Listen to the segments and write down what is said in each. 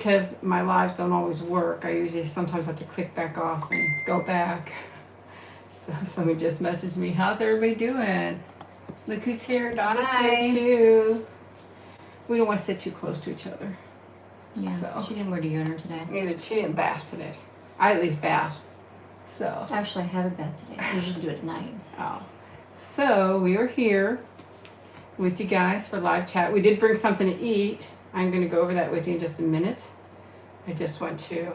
because my lives don't always work, I usually sometimes have to click back off and go back. So somebody just messaged me, how's everybody doing? Look who's here, Donna's Hi. here too. We don't want to sit too close to each other. Yeah, So. she didn't wear deodorant today. Neither, she didn't bath today. I at least bathed. So. Actually, I have a bath today. I usually do it at night. Oh. So we are here with you guys for live chat. We did bring something to eat. I'm going to go over that with you in just a minute. I just want to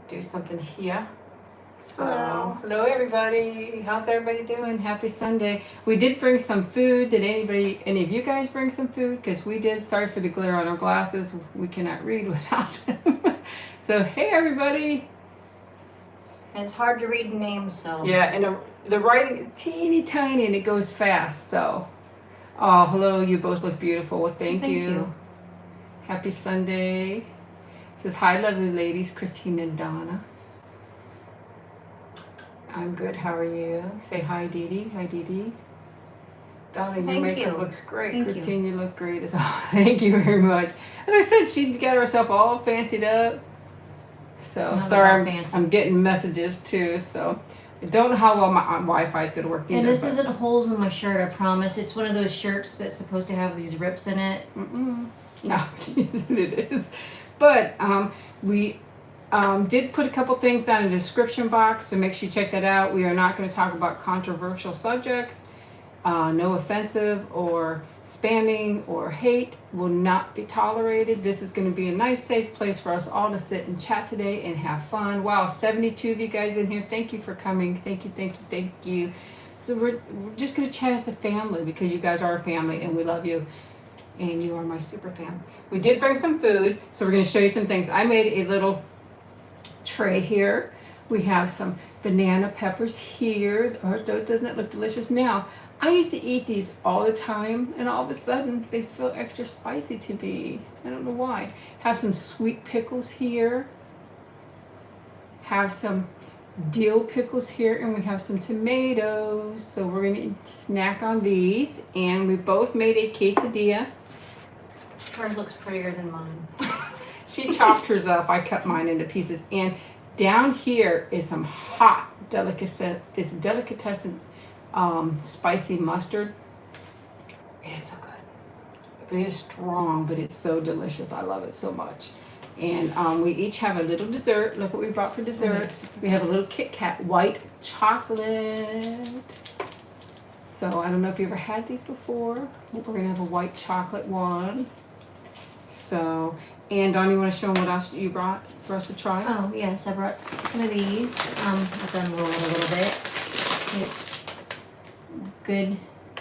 do something here. So, hello everybody. How's everybody doing? Happy Sunday. We did bring some food. Did any of you guys bring some food? Because we did. Sorry for the glare on our glasses. We cannot read without them. So, hey everybody. And it's hard to read names, so. Yeah, and the writing is teeny tiny and it goes fast. So, oh, hello. You both look beautiful. Well, thank you. Happy Sunday. It says, hi, lovely ladies, Christina and Donna. I'm good. How are you? Say hi, Dee Dee. Hi, Dee Dee. Donna, your makeup looks great. Thank Christine, you look great as well. Thank you very much. As I said, she got herself all fancied up. So, Not sorry, fancy. I'm getting messages too. So, I don't know how well my Wi-Fi is going to work either. And this isn't holes in my shirt, I promise. It's one of those shirts that's supposed to have these rips in it. No, it is. But we did put a couple things down in the description box, so make sure you check that out. We are not going to talk about controversial subjects. No offensive or spamming or hate will not be tolerated. This is going to be a nice, safe place for us all to sit and chat today and have fun. Wow, 72 of you guys in here. Thank you for coming. Thank you, thank you, thank you. So we're just going to chat as a family because you guys are a family and we love you. And you are my super fan. We did bring some food, so we're going to show you some things. I made a little tray here. We have some banana peppers here. Oh, doesn't it look delicious? Now, I used to eat these all the time, and all of a sudden, they feel extra spicy to me. I don't know why. Have some sweet pickles here. Have some dill pickles here, and we have some tomatoes. So we're going to snack on these, and we both made a quesadilla. Hers looks prettier than mine. She chopped hers up. I cut mine into pieces. And down here is some hot delicatessen. It's delicatessen spicy mustard. It's so good. It is strong, but it's so delicious. I love it so much. And we each have a little dessert. Look what we brought for desserts. We have a little Kit Kat white chocolate. So I don't know if you ever had these before. We're going to have a white chocolate one. So, and Dawn, you want to show them what else you brought for us to try? Oh, yes, I brought some of these. I've done roll it a little bit. It's good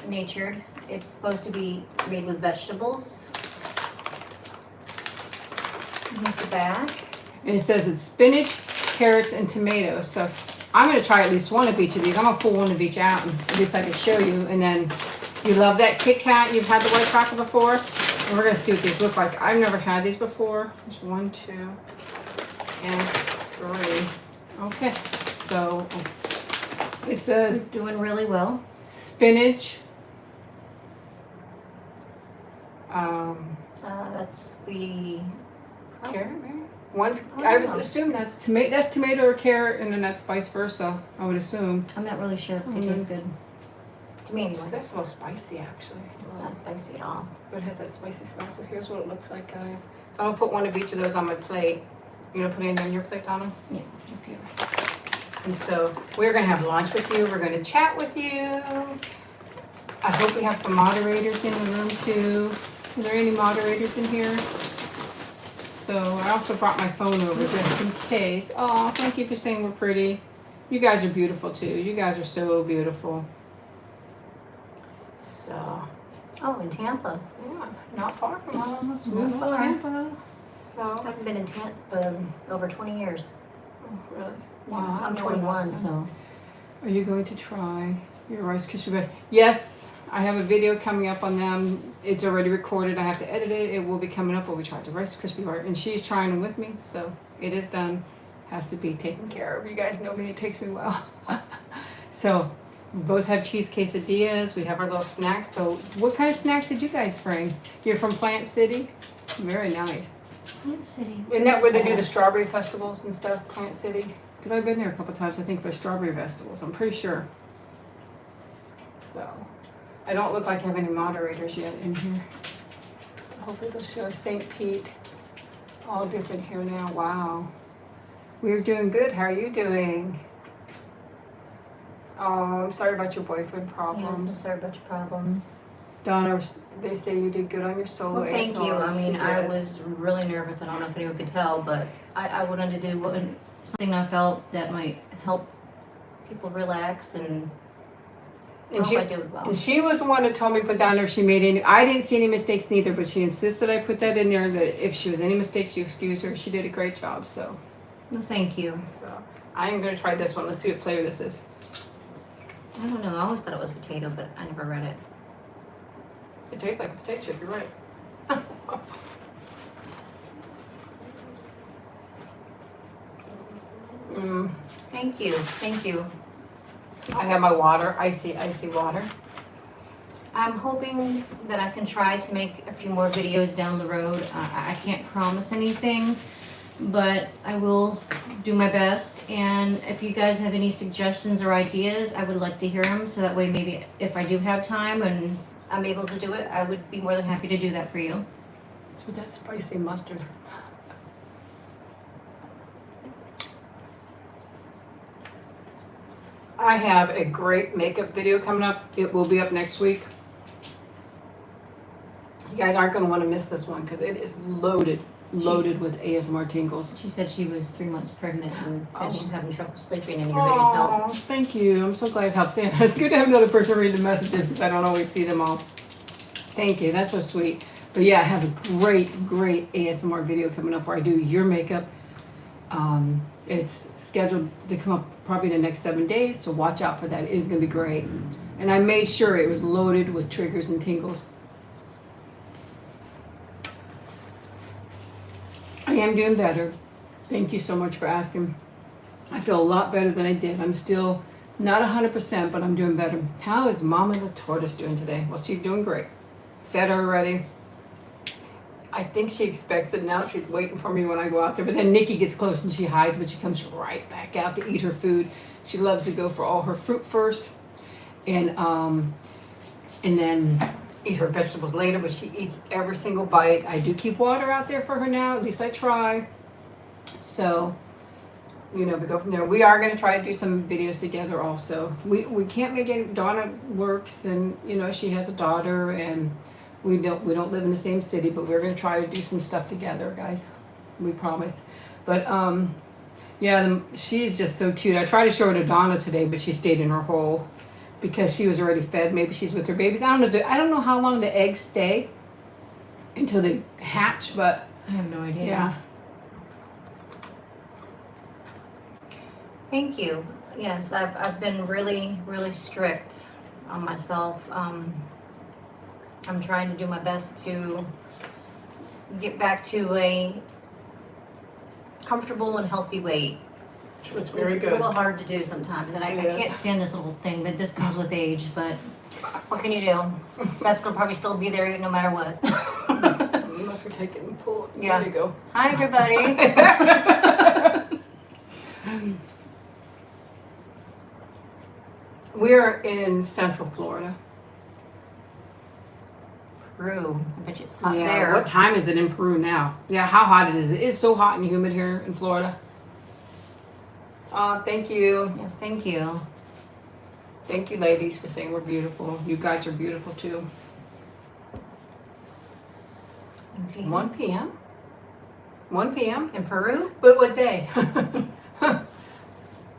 natured. It's supposed to be made with vegetables. Here's the back. And it says it's spinach, carrots, and tomatoes. So I'm going to try at least one of each of these. I'm going to pull one of each out, and at least I can show you. And then you love that Kit Kat. You've had the white chocolate before. And we're going to see what these look like. I've never had these before. There's 1, 2, and 3. Okay. So it says We're doing really well. spinach. That's the Carrot, maybe? I would assume that's tomato. That's tomato or carrot, and then that's vice versa. I would assume. I'm not really sure if it tastes good. To me, anyway. That's a little spicy, actually. It's not spicy at all. But it has that spicy smell. So here's what it looks like, guys. So I'm gonna put one of each of those on my plate. You gonna put it on your plate, Donna? Yeah. Okay. And so we're gonna have lunch with you. We're gonna chat with you. I hope we have some moderators in the room too. Are there any moderators in here? So I also brought my phone over just in case. Oh, thank you for saying we're pretty. You guys are beautiful too. You guys are so beautiful. So. Oh, in Tampa. Yeah, not far from home. Let's Not move to far. Tampa. I So. haven't been in Tampa over 20 years. Oh, really? Wow, I'm I know 21, Boston. so. Are you going to try your Rice Krispie Bars? Yes, I have a video coming up on them. It's already recorded. I have to edit it. It will be coming up when we try the Rice Krispie Bar. And she's trying them with me, so it is done. Has to be taken care of. You guys know me. It takes me well. So We both have cheese quesadillas. We have our little snacks. So what kind of snacks did you guys bring? You're from Plant City? Very nice. Plant City. Isn't that where they do the strawberry festivals and stuff, Plant City? Because I've been there a couple times, I think, for strawberry festivals. I'm pretty sure. So, I don't look like I have any moderators yet in here. Hopefully they'll show St. Pete. All different here now. Wow. We're doing good. How are you doing? Oh, I'm sorry about your boyfriend problems. Yes, I'm sorry about your problems. Donna, they say you did good on your solo. Well, thank ASMR. you. I mean, She I did. was really nervous. I don't know if anyone could tell, but I wanted to do something I felt that might help people relax, and I And hope I did well. And she was the one that told me to put down there if she made any. I didn't see any mistakes neither, but she insisted I put that in there. That if she was any mistakes, you excuse her. She did a great job. So, Well, thank you. I am gonna try this one. Let's see what flavor this is. I don't know. I always thought it was potato, but I never read it. It tastes like a potato chip. You're right. Thank you. Thank you. I have my water. Icy water. I'm hoping that I can try to make a few more videos down the road. I can't promise anything, but I will do my best. And if you guys have any suggestions or ideas, I would like to hear them, so that way maybe if I do have time and I'm able to do it, I would be more than happy to do that for you. It's with that spicy mustard. I have a great makeup video coming up. It will be up next week. You guys aren't going to want to miss this one because it is loaded with ASMR tingles. She said she was 3 months pregnant and Oh. she's having trouble sleeping, and your videos help. Oh, thank you. I'm so glad it helps. Yeah, it's good to have another person read the messages because I don't always see them all. Thank you. That's so sweet. But yeah, I have a great ASMR video coming up where I do your makeup. It's scheduled to come up probably the next 7 days, so watch out for that. It is going to be great. And I made sure it was loaded with triggers and tingles. I am doing better. Thank you so much for asking. I feel a lot better than I did. I'm still not 100%, but I'm doing better. How is Mama the Tortoise doing today? Well, she's doing great. Fed her already. I think she expects it now. She's waiting for me when I go out there. But then Nikki gets close and she hides, but she comes right back out to eat her food. She loves to go for all her fruit first, and then eat her vegetables later. But she eats every single bite. I do keep water out there for her now. At least I try. So, we go from there. We are going to try to do some videos together also. We can't make it. Donna works, and she has a daughter, and we don't live in the same city, but we're going to try to do some stuff together, guys. We promise. But yeah, she's just so cute. I tried to show her to Donna today, but she stayed in her hole because she was already fed. Maybe she's with her babies. I don't know how long the eggs stay until they hatch, but I have no idea. yeah. Thank you. Yes, I've been really strict on myself. I'm trying to do my best to get back to a comfortable and healthy weight. It's very It's good. a little hard to do sometimes, and I It is. can't stand this little thing, but this comes with age. But what can you do? That's gonna probably still be there no matter what. Unless we take it and pull it. Yeah. There you go. Hi, everybody. We're in Central Florida. Peru. I bet you it's hot Yeah. there. What time is it in Peru now? Yeah. How hot it is? It is so hot and humid here in Florida. Thank you. Yes, thank you. Thank you, ladies, for saying we're beautiful. You guys are beautiful too. 1 p.m. 1 p.m. In Peru? But what day? Are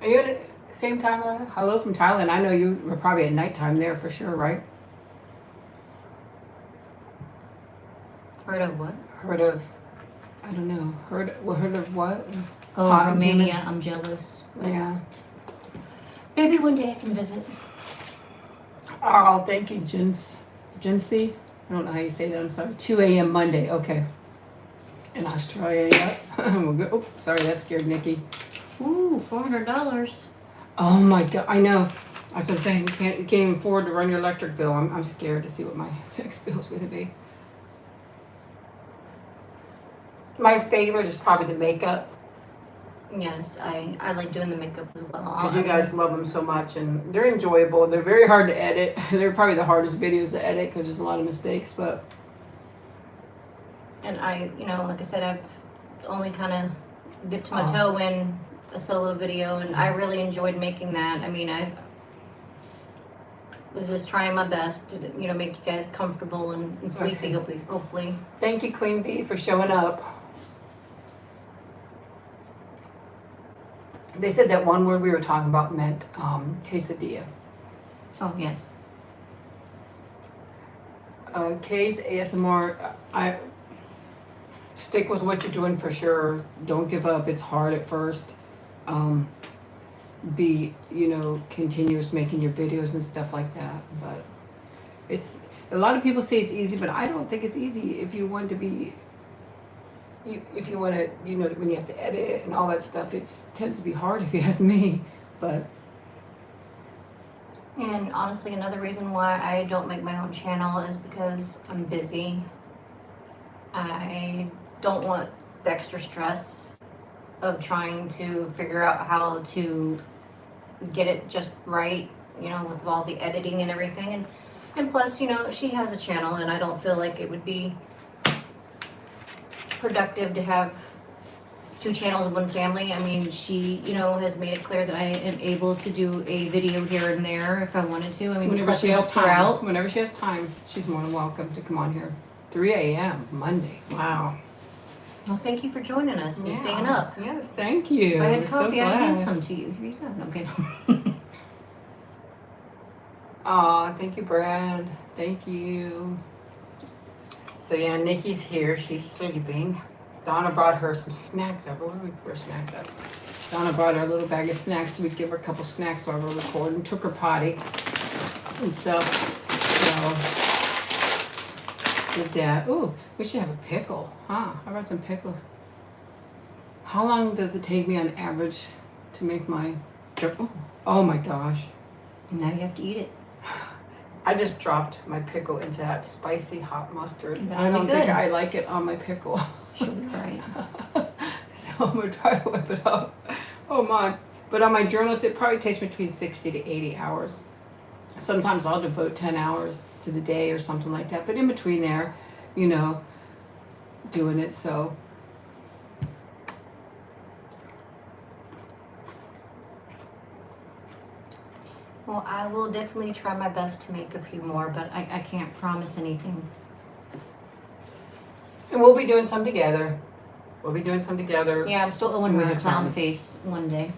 you at the same time? Hello from Thailand. I know you were probably at nighttime there for sure, right? Heard of what? Heard of? I don't know. Heard of what? Oh, Hot and Romania. humid. I'm jealous. Yeah. Maybe one day I can visit. Oh, thank you, Jinsey. I don't know how you say that. I'm sorry. 2 a.m. Monday. Okay. In Australia. Yep. We'll go. Oh, sorry, that scared Nikki. Ooh, $400. Oh my God. I know. That's what I'm saying. You can't even afford to run your electric bill. I'm scared to see what my next bill is going to be. My favorite is probably the makeup. Yes, I like doing the makeup as well. Because you guys love them so much, and they're enjoyable. They're very hard to edit. They're probably the hardest videos to edit because there's a lot of mistakes. But And I, like I said, I've only kind of dipped my Oh. toe in a solo video, and I really enjoyed making that. I mean, I was just trying my best to, make you guys comfortable and sleepy, hopefully. thank you, Queen Bee, for showing up. They said that one word we were talking about meant quesadilla. Oh, yes. Kay's ASMR, I stick with what you're doing for sure. Don't give up. It's hard at first. Be, continuous making your videos and stuff like that. But it's, a lot of people say it's easy, but I don't think it's easy if you want to be, if you want to, when you have to edit and all that stuff, it tends to be hard if you ask me. But And honestly, another reason why I don't make my own channel is because I'm busy. I don't want the extra stress of trying to figure out how to get it just right, with all the editing and everything. And plus, she has a channel, and I don't feel like it would be productive to have two channels in one family. I mean, she, has made it clear that I am able to do a video here and there if I wanted to. I mean, whenever plus she it has helps her time, out. whenever she has time, she's more than welcome to come on here. 3 a.m. Monday. Wow. Well, thank you for joining us and staying up. Yes, thank you. If I had We're coffee, so I'd hand glad. some to you. Here you go. No, okay. Aw, thank you, Brad. Thank you. So yeah, Nikki's here. She's sleeping. Donna brought her some snacks over. Where did we put her snacks at? Donna brought her a little bag of snacks, so we'd give her a couple snacks while we're recording. Took her potty and stuff. So did that. Ooh, we should have a pickle, huh? I brought some pickles. How long does it take me on average to make my? Oh my gosh! Now you have to eat it. I just dropped my pickle into that spicy hot mustard. That'll I be don't think good. I like it on my pickle. She'll be right. So I'm gonna try to whip it up. Oh my. But on my journals, it probably takes between 60 to 80 hours. Sometimes I'll devote 10 hours to the day or something like that. But in between there, doing it, so. Well, I will definitely try my best to make a few more, but I can't promise anything. And we'll be doing some together. Yeah, I'm still owing We her a have clown time. face one day.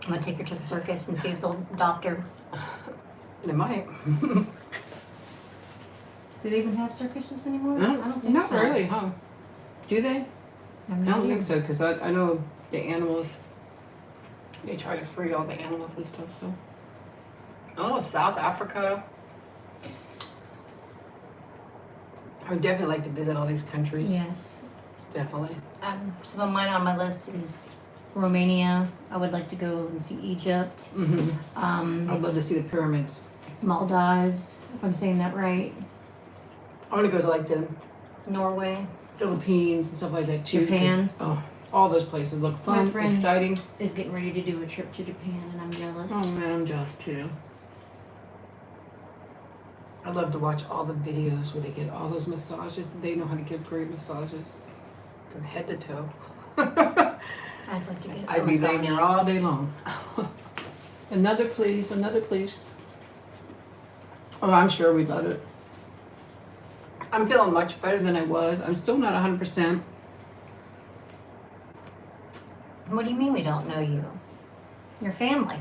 I'm gonna take her to the circus and see if they'll adopt her. It might. Do they even have circuses anymore? I don't think Not so. really, huh? Do they? I have I no don't idea. think so, because I know the animals, they try to free all the animals and stuff, so. Oh, South Africa. I would definitely like to visit all these countries. Yes. Definitely. Some of mine on my list is Romania. I would like to go and see Egypt. I'd love to see the pyramids. Maldives, if I'm saying that right. I want to go to like the Norway. Philippines and stuff like that too. 'Cause, Japan. oh, all those places look My fun, friend- exciting. Is getting ready to do a trip to Japan, and I'm jealous. Oh man, I'm jealous too. I love to watch all the videos where they get all those massages. They know how to give great massages from head to toe. I'd like to get a I'd be massage. laying there all day long. Another please, another please. Oh, I'm sure we'd love it. I'm feeling much better than I was. I'm still not 100%. What do you mean we don't know you? Your family.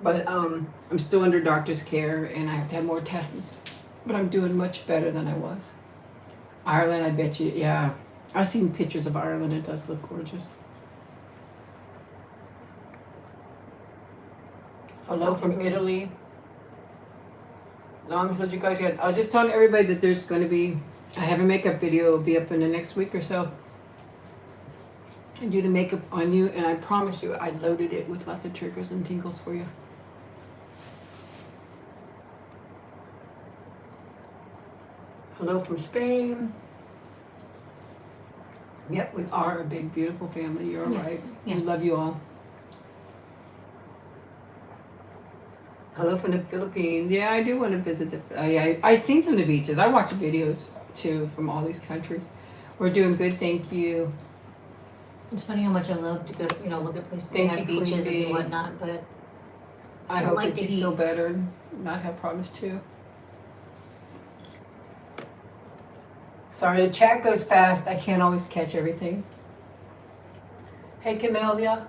But I'm still under doctor's care and I have to have more tests and stuff. But I'm doing much better than I was. Ireland, I bet you, yeah. I've seen pictures of Ireland. It does look gorgeous. Hello from Italy. So you guys got, I was just telling everybody that there's going to be, I have a makeup video. It'll be up in the next week or so. and do the makeup on you, and I promise you I loaded it with lots of triggers and tingles for you. Hello from Spain. Yep, we are a big, beautiful family. You're all Yes, right. yes. We love you all. Hello from the Philippines. Yeah, I do want to visit the. Yeah, I've seen some of the beaches. I watch videos too from all these countries. We're doing good, thank you. It's funny how much I love to go, look at places that Thank have you, Queen beaches Bee. and whatnot, but I I hope like that the you heat. feel better and not have problems too. Sorry, the chat goes fast. I can't always catch everything. Hey, Camellia.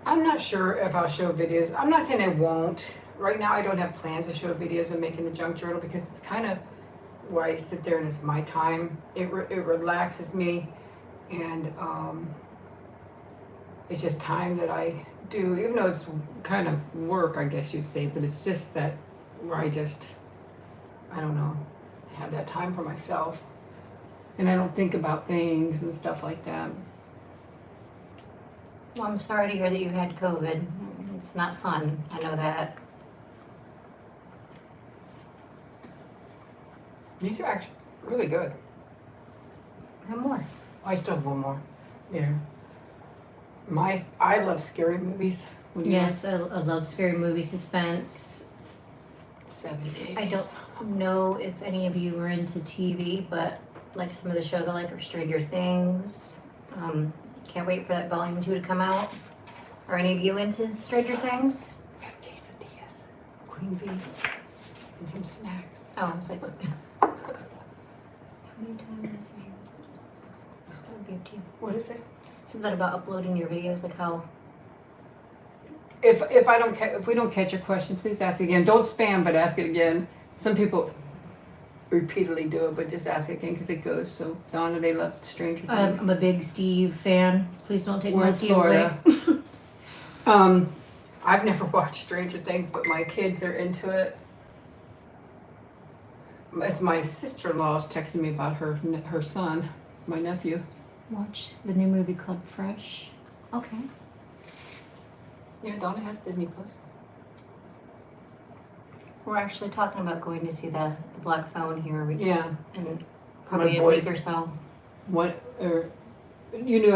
I'm not sure if I'll show videos. I'm not saying I won't. Right now, I don't have plans to show videos of making the junk journal because it's kind of where I sit there and it's my time. It relaxes me, and it's just time that I do, even though it's kind of work, I guess you'd say, but it's just that where I don't know, have that time for myself. And I don't think about things and stuff like that. well, I'm sorry to hear that you had COVID. It's not fun. I know that. These are actually really good. Have more. I still have one more. Yeah. I love scary movies. What do you Yes, I love scary movie suspense. like? 70. I don't know if any of you are into TV, but like some of the shows I like are Stranger Things. Can't wait for that volume 2 to come out. Are any of you into Stranger Things? We have quesadillas, queen bee, and some snacks. Oh, I was like, how many times? I'll give it to you. What is it? Something about uploading your videos, like how. If we don't catch your question, please ask again. Don't spam, but ask it again. Some people repeatedly do it, but just ask it again because it goes. So Donna, they love Stranger Things. I'm a big Steve fan. Please don't take We're my in Steve away. Florida. I've never watched Stranger Things, but my kids are into it. It's my sister-in-law's texting me about her son, my nephew. Watch the new movie called Fresh. Okay. Yeah, Donna has Disney Plus. We're actually talking about going to see the Black Phone here Yeah. in probably a boys- week or so. I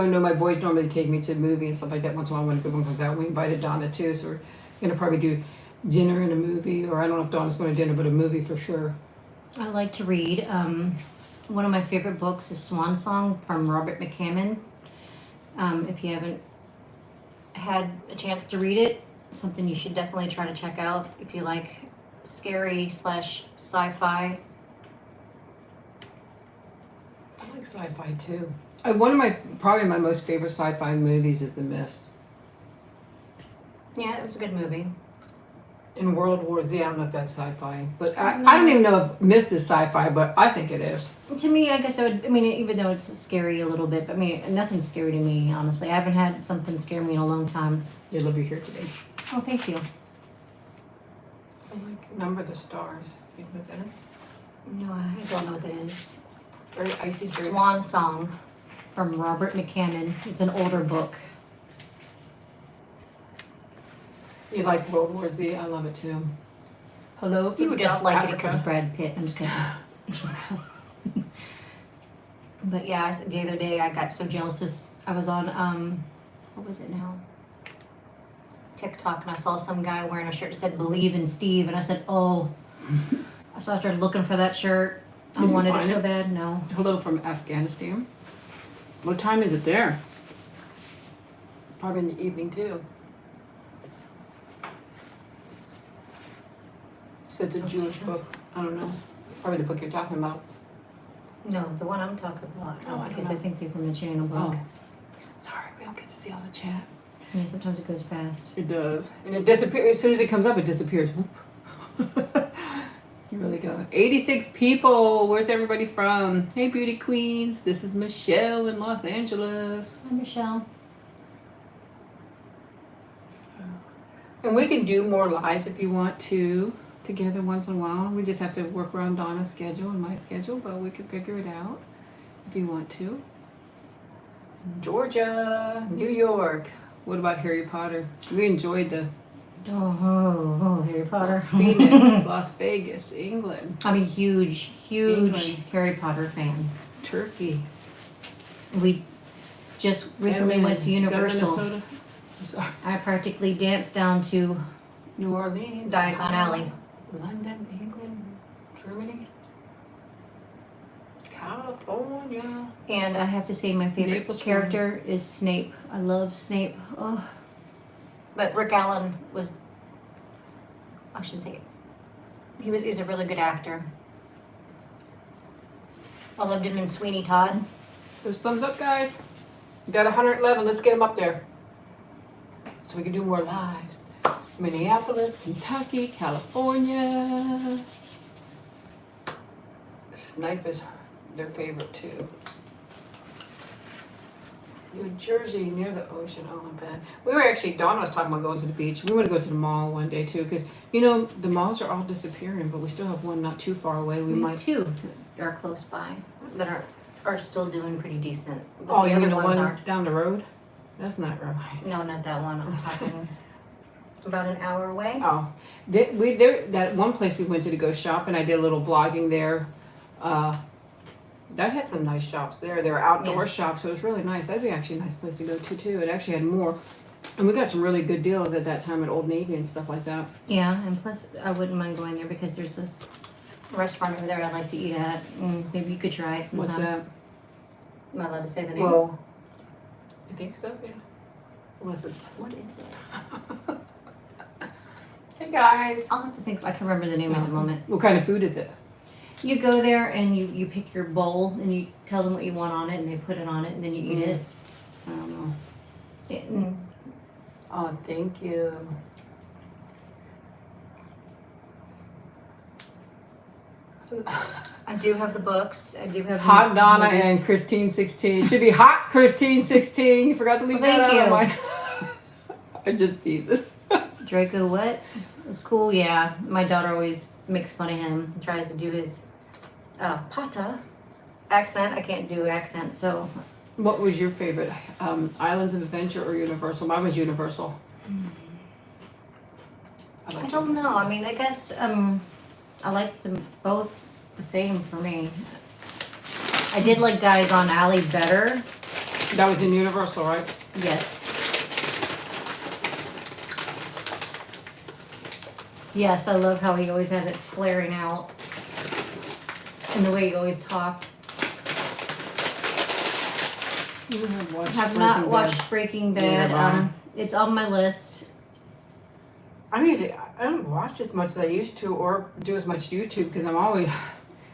know my boys normally take me to a movie and stuff like that once in a while when a good one comes out. We invited Donna too, so we're gonna probably do dinner and a movie, or I don't know if Donna's going to dinner, but a movie for sure. I like to read. One of my favorite books is Swan Song from Robert McCammon. If you haven't had a chance to read it, something you should definitely try to check out if you like scary / sci-fi. I like sci-fi too. Probably my most favorite sci-fi movies is The Mist. Yeah, it was a good movie. In World War Z, I don't know if that's sci-fi, but I don't even know if Mist is sci-fi, but I think it is. To me, I guess even though it's scary a little bit, but nothing's scary to me, honestly. I haven't had something scare me in a long time. You love you here today. Oh, thank you. I like Number the Stars. You know what that is? No, I don't know what that is. Very icy. Swan Song from Robert McCammon. It's an older book. You like World War Z? I love it too. Hello from You would just South like it because Africa. of Brad Pitt. I'm just kidding. But yeah, the other day I got so jealous. I was on, what was it now? TikTok, and I saw some guy wearing a shirt that said "Believe in Steve," and I said, "Oh." So I started looking for that shirt. I Did you wanted it find so it? bad. No. Hello from Afghanistan. What time is it there? Probably in the evening too. So it's a Jewish book. I don't know. Probably the book you're talking about. No, the one I'm talking about. Oh, I don't because know. I think they're from the channel book. Oh. Sorry, we don't get to see all the chat. Yeah, sometimes it goes fast. It does. And it disappears. As soon as it comes up, it disappears. Whoop. You really go. 86 people. Where's everybody from? Hey, beauty queens. This is Michelle in Los Angeles. Hi, Michelle. And we can do more lives if you want to together once in a while. We just have to work around Donna's schedule and my schedule, but we can figure it out. if you want to. Georgia, New York. What about Harry Potter? We enjoyed the Harry Potter. Phoenix, Las Vegas, England, I'm a huge England. Harry Potter fan. Turkey. We just recently went to Is that Universal. Minnesota? I'm sorry. I practically danced down to New Orleans, Diagon Alley. London, England, Germany, California. And I have to say my favorite Naples, character is Snape. I love Snape. Oh. But Rick Allen was, I shouldn't say it. He was a really good actor. I loved him in Sweeney Todd. Those thumbs up, guys. You got 111. Let's get them up there. So we can do more lives. Minneapolis, Kentucky, California. Snipe is their favorite too. New Jersey, near the ocean. Oh, my bad. We were actually, Dawn was talking about going to the beach. We want to go to the mall one day too, because you know the malls are all disappearing, but we still have one not too far away. We might. Two are close by that are still doing pretty decent. But Oh, the you mean other the ones one aren't. down the road? That's not right. No, not that one. I'm talking about an hour away. Oh, that one place we went to go shop, and I did a little blogging there. That had some nice shops there. They were outdoor Yes. shops, so it was really nice. That'd be actually a nice place to go to too. It actually had more, and we got some really good deals at that time at Old Navy and stuff like that. Yeah, and plus I wouldn't mind going there because there's this restaurant over there I like to eat at. Maybe you could try it sometime. What's that? Am I allowed to say the name? Well, I think so. Yeah. Unless it's. What is it? Hey guys. I'll have to think. I can remember the name at the moment. What kind of food is it? You go there and you pick your bowl and you tell them what you want on it and they put it on it and then you eat it. I don't know. It- Oh, thank you. I do have the books. I do have Hot Donna movies. and Christine 16. Should be Hot Christine 16. You forgot to leave Well, that thank out. you. Mine. I just tease it. Draco what? It was cool, yeah. My daughter always makes fun of him. Tries to do his Pata accent. I can't do accent, so What was your favorite? Islands of Adventure or Universal? Mine was Universal. I don't know. I mean, I guess I like them both the same for me. I did like Diagon Alley better. That was in Universal, right? Yes. Yes, I love how he always has it flaring out. And the way he always talked. You have watched I have Breaking not Bad. watched Breaking Neither Bad. have I. It's on my list. I don't watch as much as I used to or do as much YouTube because I'm always,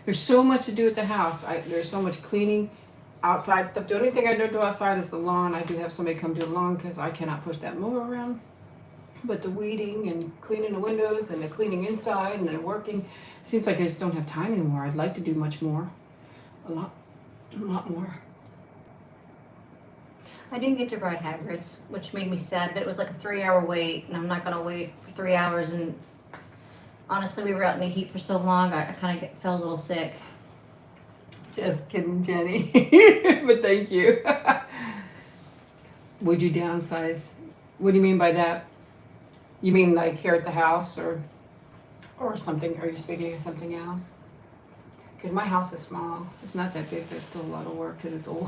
there's so much to do at the house. There's so much cleaning, outside stuff. The only thing I don't do outside is the lawn. I do have somebody come do the lawn because I cannot push that mower around. But the weeding and cleaning the windows and the cleaning inside and the working, seems like I just don't have time anymore. I'd like to do much more. A lot more. I didn't get to ride Hagrid's, which made me sad, but it was like a 3-hour wait, and I'm not gonna wait for 3 hours. And honestly, we were out in the heat for so long, I kind of felt a little sick. Just kidding, Jenny. But thank you. Would you downsize? What do you mean by that? You mean like here at the house or something? Are you speaking of something else? Because my house is small. It's not that big. There's still a lot of work because it's old.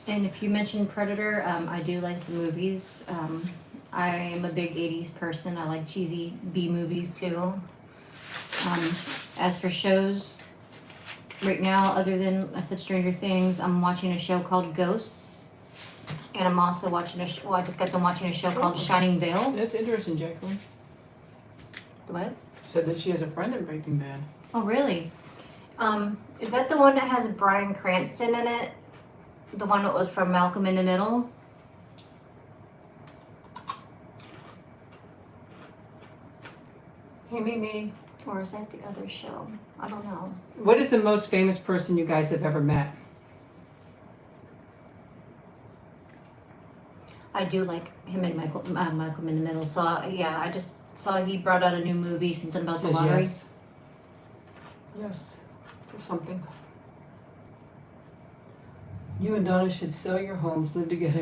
And if you mentioned Predator, I do like the movies. I am a big 80s person. I like cheesy B movies too. As for shows, right now, other than I said Stranger Things, I'm watching a show called Ghosts. And I'm also watching I just got done watching a show called Shining Vale. That's interesting, Jacqueline. What? Said that she has a friend in Breaking Bad. Oh, really? Is that the one that has Bryan Cranston in it? The one that was from Malcolm in the Middle? Hey, Mimi. Or is that the other show? I don't know. What is the most famous person you guys have ever met? I do like him and Malcolm in the Middle. So, yeah, I just saw he brought out a new movie, something about the Says lottery. yes. Yes. For something. You and Donna should sell your homes, live together.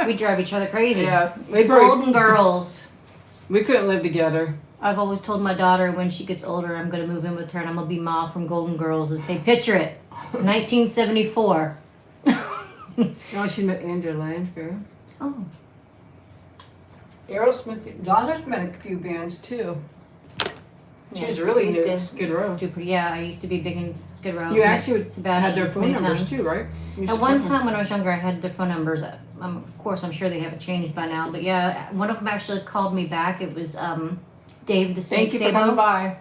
We drive each other crazy. Yes. Golden girls. We couldn't live together. I've always told my daughter when she gets older, I'm going to move in with her and I'm going to be Ma from Golden Girls and say, picture it, 1974. Oh, she met Angela Lansbury. Oh. Aerosmith. Donna's met a few bands too. She's Yes, really I used new. to Skid Row. Yeah, I used to be big in Skid Row. You actually Sebastian had their phone many numbers times. too, right? You used At to one talk time when I was younger, I had their phone numbers. Of course, I'm sure they haven't changed by now. But yeah, one of them actually called me back. It was Dave the Snake Thank you for coming Sabo. by.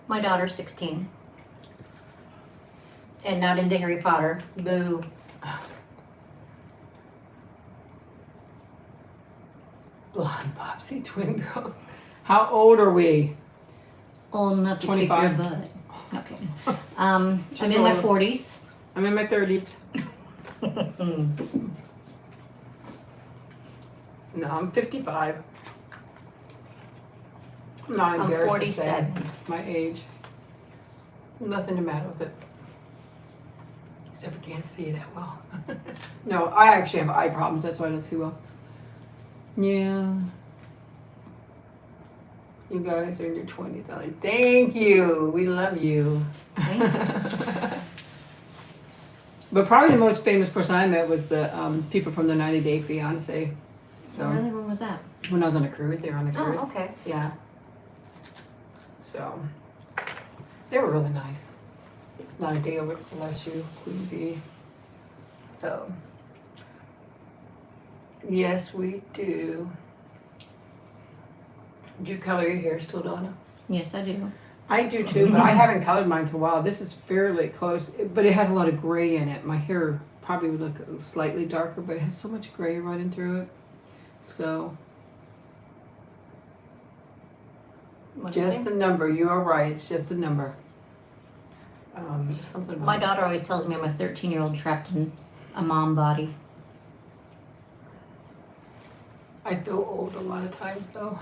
My daughter's 16. And not into Harry Potter. Boo. Blonde Popsy twin girls. How old are we? Old enough to kick your 25. butt. Okay. I'm She's in my older. 40s. I'm in my 30s. No, I'm 55. I'm not I'm embarrassed to say 47. my age. Nothing the matter with it. Except for can't see that well. No, I actually have eye problems. That's why I don't see well. Yeah. You guys are in your 20s. I'm like, thank you. We love you. Thank you. But probably the most famous person I met was the people from the 90 Day Fiance. So Really? When was that? when I was on a cruise, they were on a cruise. Oh, okay. Yeah. So they were really nice. Not a day over bless you, Queen Bee. So yes, we do. Do you color your hair still, Donna? Yes, I do. I do too, but I haven't colored mine for a while. This is fairly close, but it has a lot of gray in it. My hair probably would look slightly darker, but it has so much gray running through it. So, What'd you just say? a number. You are right. It's just a number. Something about My daughter always tells me I'm a 13-year-old trapped in a mom body. I feel old a lot of times, though.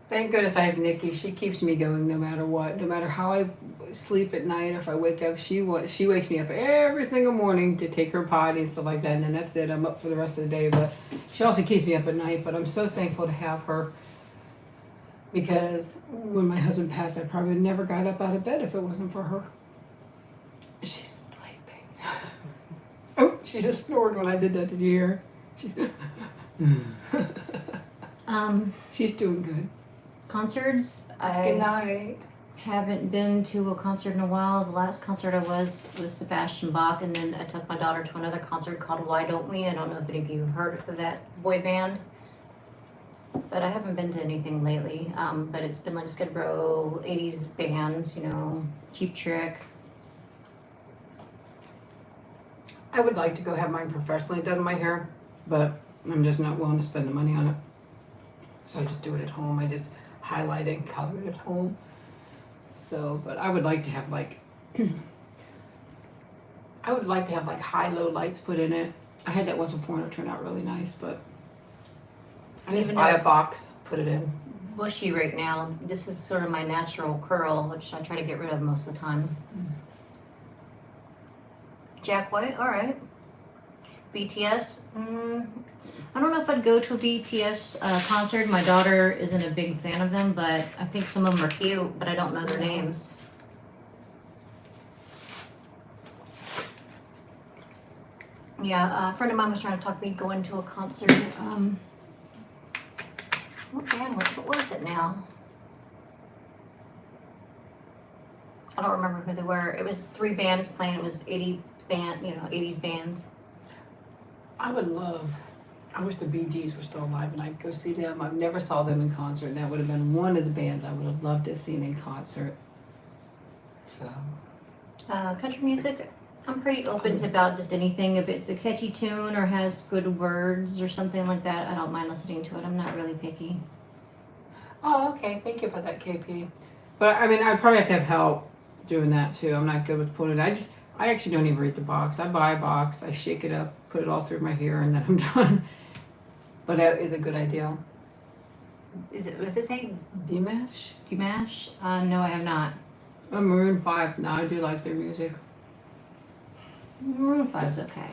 Thank goodness I have Nikki. She keeps me going no matter what. No matter how I sleep at night, or if I wake up, she wakes me up every single morning to take her potty and stuff like that. And then that's it. I'm up for the rest of the day. But she also keeps me up at night. But I'm so thankful to have her, because when my husband passed, I probably never got up out of bed if it wasn't for her. She's sleeping. Oh, she just snored when I did that. Did you hear? She's she's doing good. Concerts. Good I night. haven't been to a concert in a while. The last concert I was Sebastian Bach, and then I took my daughter to another concert called Why Don't We? I don't know if any of you heard of that boy band, but I haven't been to anything lately. But it's been like Skid Row, 80s bands, you know, Cheap Trick. I would like to go have mine professionally done my hair, but I'm just not willing to spend the money on it. So I just do it at home. I just highlight it and color it at home. So, but I would like to have like, I would like to have like high-low lights put in it. I had that once before and it turned out really nice, but I need to Even buy though a it's box, put it in. bushy right now. This is sort of my natural curl, which I try to get rid of most of the time. Jack White, all right. BTS, I don't know if I'd go to a BTS concert. My daughter isn't a big fan of them, but I think some of them are cute, but I don't know their names. Yeah, a friend of mine was trying to talk me going to a concert. What band what was it now? I don't remember who they were. It was 3 bands playing. It was 80s bands. I wish the Bee Gees were still alive and I'd go see them. I never saw them in concert, and that would have been one of the bands I would have loved to see in concert. So. Country music, I'm pretty open to about just anything. If it's a catchy tune or has good words or something like that, I don't mind listening to it. I'm not really picky. Oh, okay. Thank you for that, KP. But I mean, I probably have to have help doing that too. I'm not good with putting it. I actually don't even read the box. I buy a box, I shake it up, put it all through my hair, and then I'm done. But that is a good idea. Was this a Dimash? Dimash? No, I have not. Maroon 5. No, I do like their music. Maroon 5's okay.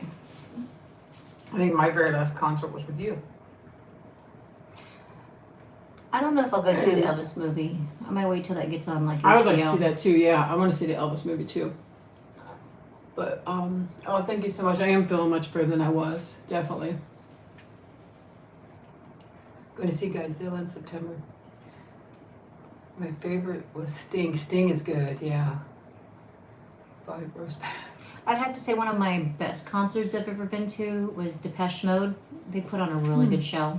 I think my very last concert was with you. I don't know if I'll go see the Elvis movie. I might wait till that gets on like HBO. I would like to see that too. Yeah, I want to see the Elvis movie too. But oh, thank you so much. I am feeling much better than I was. Definitely. Going to see Godzilla in September. My favorite was Sting. Sting is good. Yeah. 5 roast. I'd have to say one of my best concerts I've ever been to was Depeche Mode. They put on a really good show.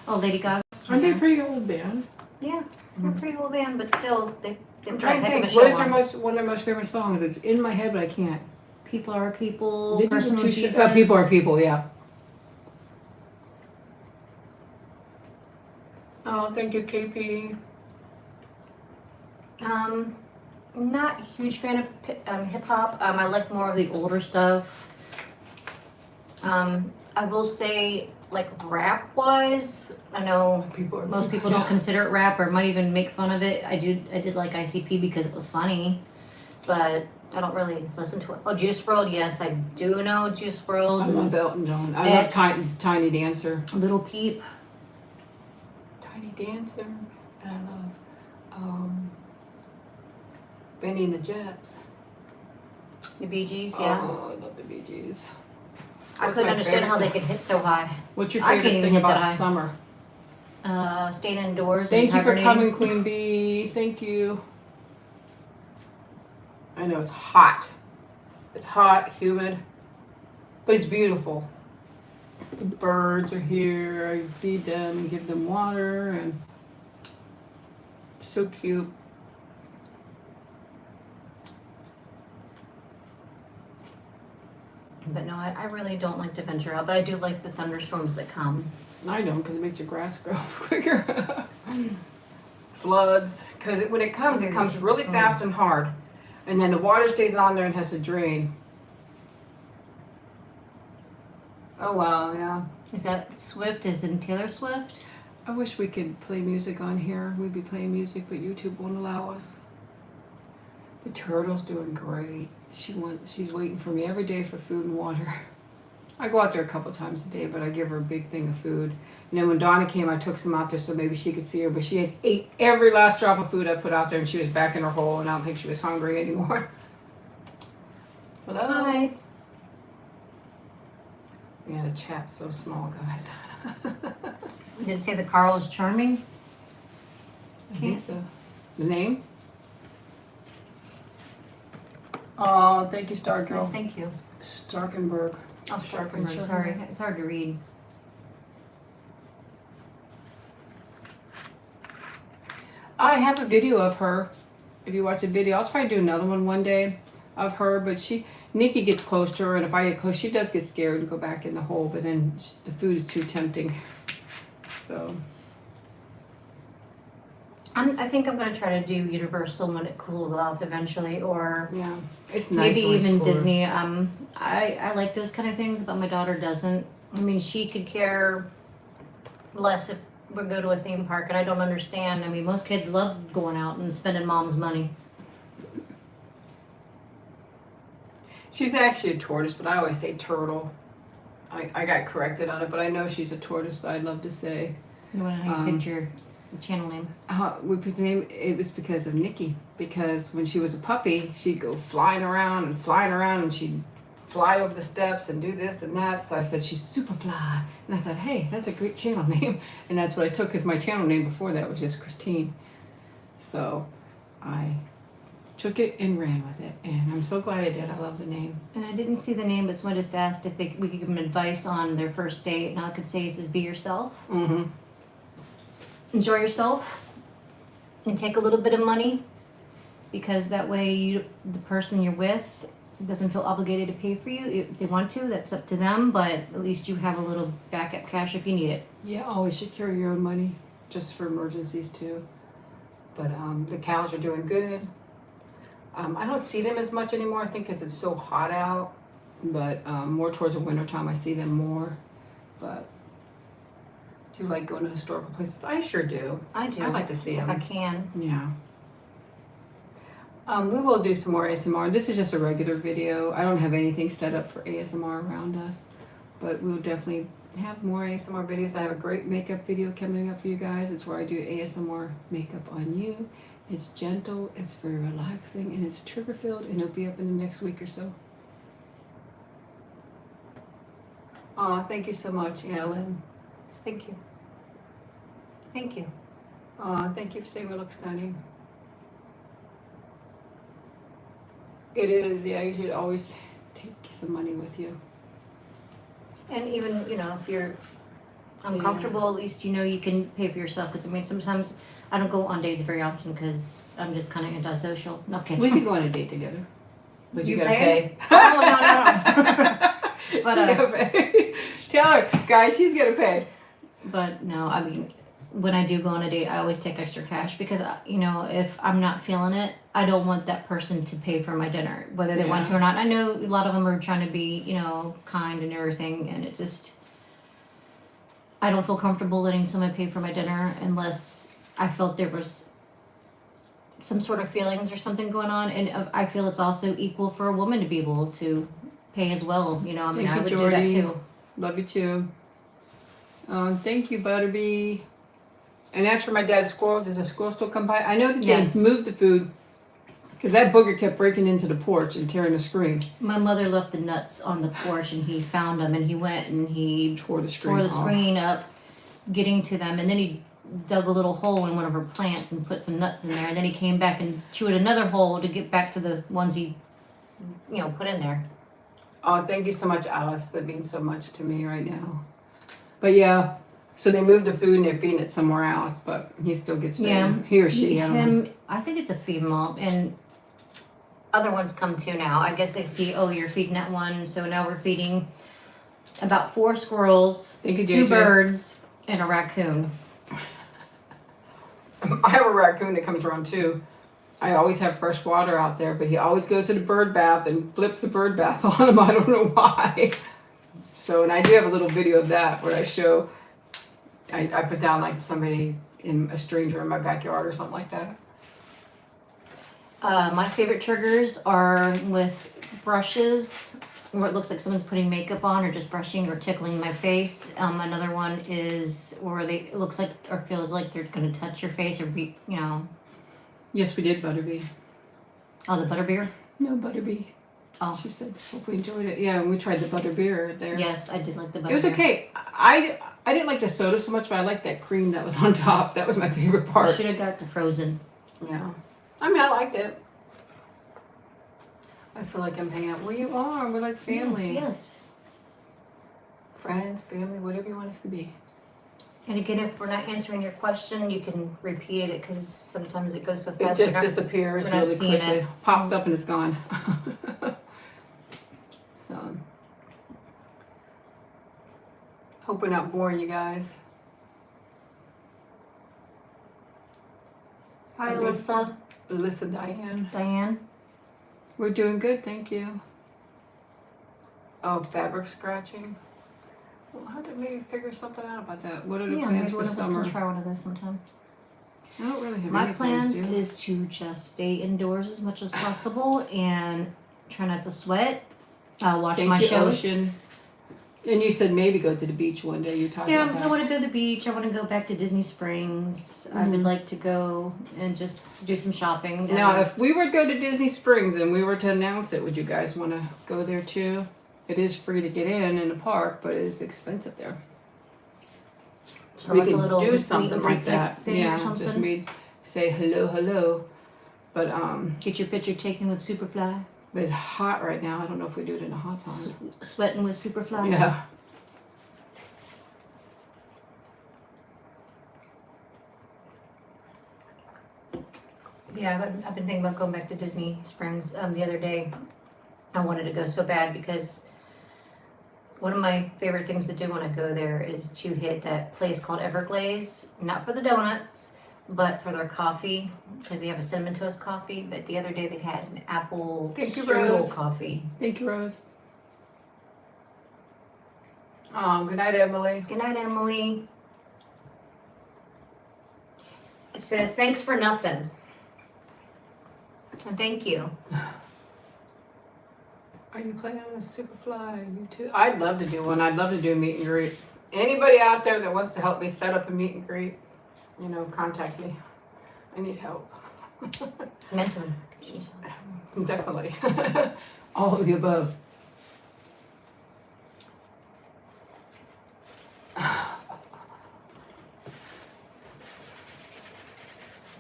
Oh, Lady Gaga. Aren't they a pretty old band? Yeah, they're a pretty old band, but still, they I'm put a trying to heck of a think. show What is on. one of their most favorite songs? It's in my head, but I can't. People Are People, They do the Personal two Jesus. People Are People, yeah. Oh, thank you, KP. Not a huge fan of hip hop. I like more of the older stuff. I will say, like rap wise, I know most people don't consider it rap or might even make fun of it. I did like ICP because it was funny, but I don't really listen to it. Oh, Juice WRLD, yes, I do know Juice WRLD. I love Elton John. I love Tiny Dancer. Little Peep. Tiny Dancer. And I love Benny and the Jets. The Bee Gees, yeah. Oh, I love the Bee Gees. I couldn't understand how they could hit so high. What's your I can't favorite even thing hit that about high. summer? Staying indoors. Thank and you for hibernating. coming, Queen Bee. Thank you. I know it's hot. It's hot, humid, but it's beautiful. The birds are here. I feed them, give them water, and so cute. But no, I really don't like to venture out, but I do like the thunderstorms that come. I don't, because it makes your grass grow quicker. Floods, because when it comes really fast and hard, and then the water stays on there and has to drain. Oh wow, yeah. Is that Swift? Is in Taylor Swift? I wish we could play music on here. We'd be playing music, but YouTube won't allow us. The turtle's doing great. She's waiting for me every day for food and water. I go out there a couple times a day, but I give her a big thing of food. And then when Donna came, I took some out there so maybe she could see her. But she had ate every last drop of food I put out there, and she was back in her hole, and I don't think she was hungry anymore. Hello. Hi. We had a chat so small, guys. Did it say the Carl is charming? I think so. The name? Oh, thank you, Star Girl. Nice, thank you. Starkenberg. Oh, Starkenberg. Sorry, it's hard to read. I have a video of her. If you watch the video, I'll try to do another one day of her. But Nikki gets close to her, and if I get close, she does get scared and go back in the hole. But then the food is too tempting. So. I think I'm going to try to do Universal when it cools off eventually, or Yeah, it's nice. maybe when it's even cooler. Disney. I like those kind of things, but my daughter doesn't. I mean, she could care less if we go to a theme park, and I don't understand. I mean, most kids love going out and spending mom's money. She's actually a tortoise, but I always say turtle. I got corrected on it, but I know she's a tortoise, but I'd love to say. You want to know how you picked your channel name? We picked the name, it was because of Nikki. Because when she was a puppy, she'd go flying around, and she'd fly over the steps and do this and that. So I said, she's SuperFly. And I thought, hey, that's a great channel name. And that's what I took, because my channel name before that was just Christine. So I took it and ran with it. And I'm so glad I did. I love the name. And I didn't see the name, but someone just asked if we could give them advice on their first date. And all I could say is be yourself. Mm-hmm. Enjoy yourself and take a little bit of money, because that way the person you're with doesn't feel obligated to pay for you. If they want to, that's up to them, but at least you have a little backup cash if you need it. Yeah, always should carry your own money, just for emergencies too. But the cows are doing good. I don't see them as much anymore, I think, because it's so hot out. But more towards the winter time, I see them more. But do you like going to historical places? I sure do. I do. I'd like to see if them. I can. Yeah. We will do some more ASMR. This is just a regular video. I don't have anything set up for ASMR around us, but we'll definitely have more ASMR videos. I have a great makeup video coming up for you guys. It's where I do ASMR makeup on you. It's gentle, it's very relaxing, and it's trigger filled, and it'll be up in the next week or so. Aw, thank you so much, Ellen. Thank you. Thank you. Aw, thank you for saying we look stunning. It is, yeah, you should always take some money with you. And even, you know, if you're uncomfortable, at least you know you can pay for yourself. Because I mean, sometimes I don't go on dates very often because I'm just kind of antisocial. No kidding. We could go on a date together. But you gotta pay? pay. Oh, no. But, She gotta pay. Tell her, guys, she's gonna pay. But no, I mean, when I do go on a date, I always take extra cash because, you know, if I'm not feeling it, I don't want that person to pay for my dinner, whether they want to or not. I know a lot of them are trying to be, you know, kind and everything, and it just, I don't feel comfortable letting someone pay for my dinner unless I felt there was some sort of feelings or something going on, and I feel it's also equal for a woman to be able to pay as well. You know, I mean, Thank I you, would Jordy. do that too. Love you too. Thank you, Butterbee. And as for my dad's squirrel, does the squirrel still come by? I know that Yes. they moved the food because that booger kept breaking into the porch and tearing the screen. My mother left the nuts on the porch, and he found them, and he went and he Tore the screen tore the off. screen up, getting to them, and then he dug a little hole in one of her plants and put some nuts in there, and then he came back and chewed another hole to get back to the ones he, you know, put in there. Oh, thank you so much, Alice. That means so much to me right now. But yeah, so they moved the food and they're feeding it somewhere else, but he still gets fed. Yeah. He or she, I don't know. Him, I think it's a female, and other ones come too now. I guess they see, oh, you're feeding that one, so now we're feeding about 4 squirrels, Thank you, 2 JJ. birds, and a raccoon. I have a raccoon that comes around too. I always have fresh water out there, but he always goes to the bird bath and flips the bird bath on him. I don't know why. So, and I do have a little video of that where I show, I put down like somebody in a stranger in my backyard or something like that. My favorite triggers are with brushes, where it looks like someone's putting makeup on or just brushing or tickling my face. Another one is where it looks like or feels like they're going to touch your face or be, you know. Yes, we did, Butterbee. Oh, the butterbeer? No, Butterbee. Oh. She said, hope we enjoyed it. Yeah, and we tried the butterbeer there. Yes, I did like the butterbeer. It was okay. I didn't like the soda so much, but I liked that cream that was on top. That was my favorite I part. should have got the frozen. Yeah. I mean, I liked it. I feel like I'm hanging out. Well, you are. We're like family. Yes. Friends, family, whatever you want us to be. And again, if we're not answering your question, you can repeat it because sometimes it goes so It fast. just we're not- disappears we're not really seeing quickly. it. Pops up and it's gone. So, hope we're not boring you guys. Hi, Alyssa. Alyssa, Diane. Diane. We're doing good, thank you. Oh, fabric scratching. We'll have to maybe figure something out about that. What are the Yeah, plans maybe for one of us summer? can try one of those sometime. I don't really have My any plans. plans is to just stay indoors as much as possible and try not to sweat. Watch Thank my you, shows. Ocean. And you said maybe go to the beach one day. You talked Yeah, about that. I want to go to the beach. I want to go back to Disney Springs. I would like to go and just do some shopping. Now, if we were to go to Disney Springs and we were to announce it, would you guys want to go there too? It is free to get in the park, but it's expensive there. So We like a could little do meet something and like greet type that. thing Yeah, or just something. me say hello. But Get your picture taken with SuperFly. but it's hot right now. I don't know if we do it in a hot time. Sweating with SuperFly. Yeah. Yeah, I've been thinking about going back to Disney Springs the other day. I wanted to go so bad because one of my favorite things to do when I go there is to hit that place called Everglades, not for the donuts, but for their coffee, because they have a cinnamon toast coffee. But the other day they had an apple Thank you, strudel Rose. coffee. Thank you, Rose. Good night, Emily. Good night, Emily. It says, thanks for nothing. And thank you. Are you planning on a SuperFly? You too? I'd love to do one. I'd love to do a meet and greet. Anybody out there that wants to help me set up a meet and greet, contact me. I need help. Mentally. Definitely. All of the above.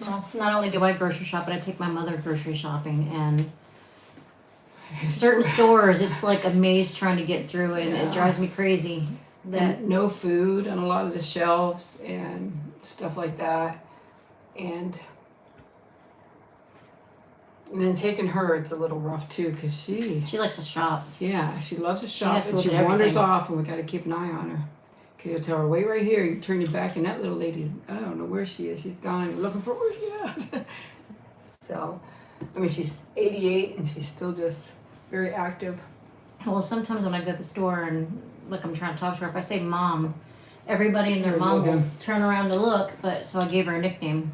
Well, not only do I grocery shop, but I take my mother grocery shopping, and certain stores, it's like a maze trying to get through, and it drives me crazy. That no food on a lot of the shelves and stuff like that. And then taking her, it's a little rough too, because she likes to shop. Yeah, she loves to shop, has to and look she at wanders everything. off, and we got to keep an eye on her. Okay, you'll tell her, wait right here. You turn your back, and that little lady's, I don't know where she is. She's gone. You're looking for where she at. So, I mean, she's 88, and she's still just very active. Well, sometimes when I go to the store and look, I'm trying to talk to her. If I say mom, everybody and their They're mom will looking. turn around to look. But so I gave her a nickname.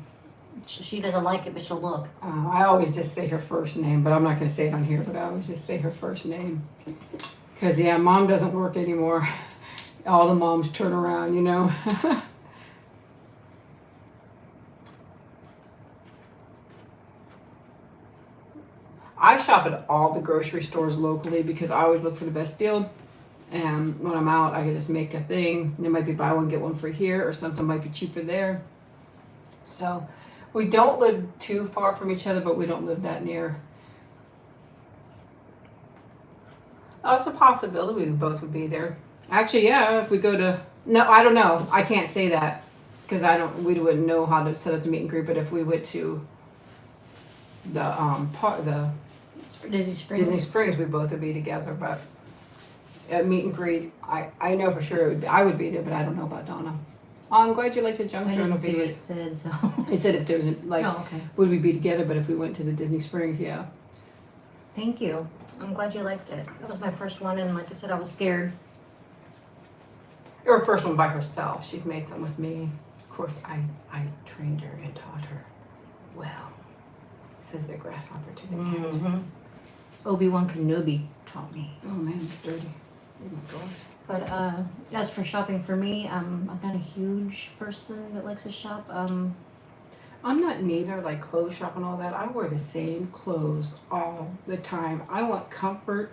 She doesn't like it, but she'll look. I always just say her first name, but I'm not going to say it on here, but I always just say her first name. Because, yeah, mom doesn't work anymore. All the moms turn around, I shop at all the grocery stores locally because I always look for the best deal. And when I'm out, I can just make a thing. There might be buy one, get one free here, or something might be cheaper there. So we don't live too far from each other, but we don't live that near. Oh, it's a possibility we both would be there. Actually, yeah, if we go to, no, I don't know. I can't say that because we wouldn't know how to set up the meet and greet. But if we went to the Disney Springs. Disney Springs, we both would be together. But at meet and greet, I know for sure I would be there, but I don't know about Donna. Oh, I'm glad you like the junk I journal didn't see what videos. it said, so. He said if there was Okay. would we be together? But if we went to the Disney Springs, yeah. Thank you. I'm glad you liked it. It was my first one, and like I said, I was scared. Her first one by herself. She's made some with me. Of course, I trained her and taught her well. Says the grasshopper to the cat. Mm-hmm. Obi-Wan Kenobi taught me. Oh man, it's dirty. Oh my gosh. But as for shopping for me, I'm not a huge person that likes to shop. I'm not neither, like clothes shop and all that. I wear the same clothes all the time. I want comfort,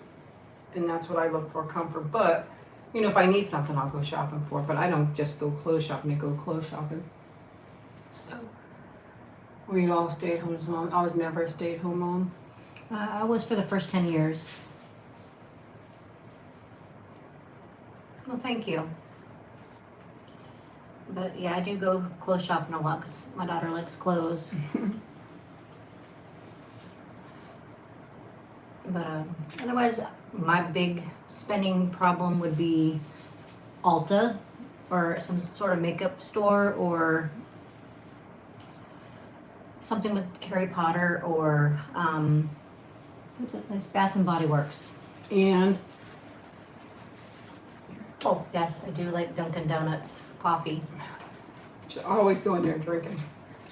and that's what I look for, comfort. But, if I need something, I'll go shopping for it. But I don't just go clothes shopping to go clothes shopping. So, were you all stay-at-home mom? I was never a stay-at-home mom. I was for the first 10 years. Well, thank you. But yeah, I do go clothes shopping a lot because my daughter likes clothes. But otherwise, my big spending problem would be Ulta or some sort of makeup store or something with Harry Potter or what's that place? Bath and Body Works. And Oh yes, I do like Dunkin' Donuts coffee. she's always going there drinking.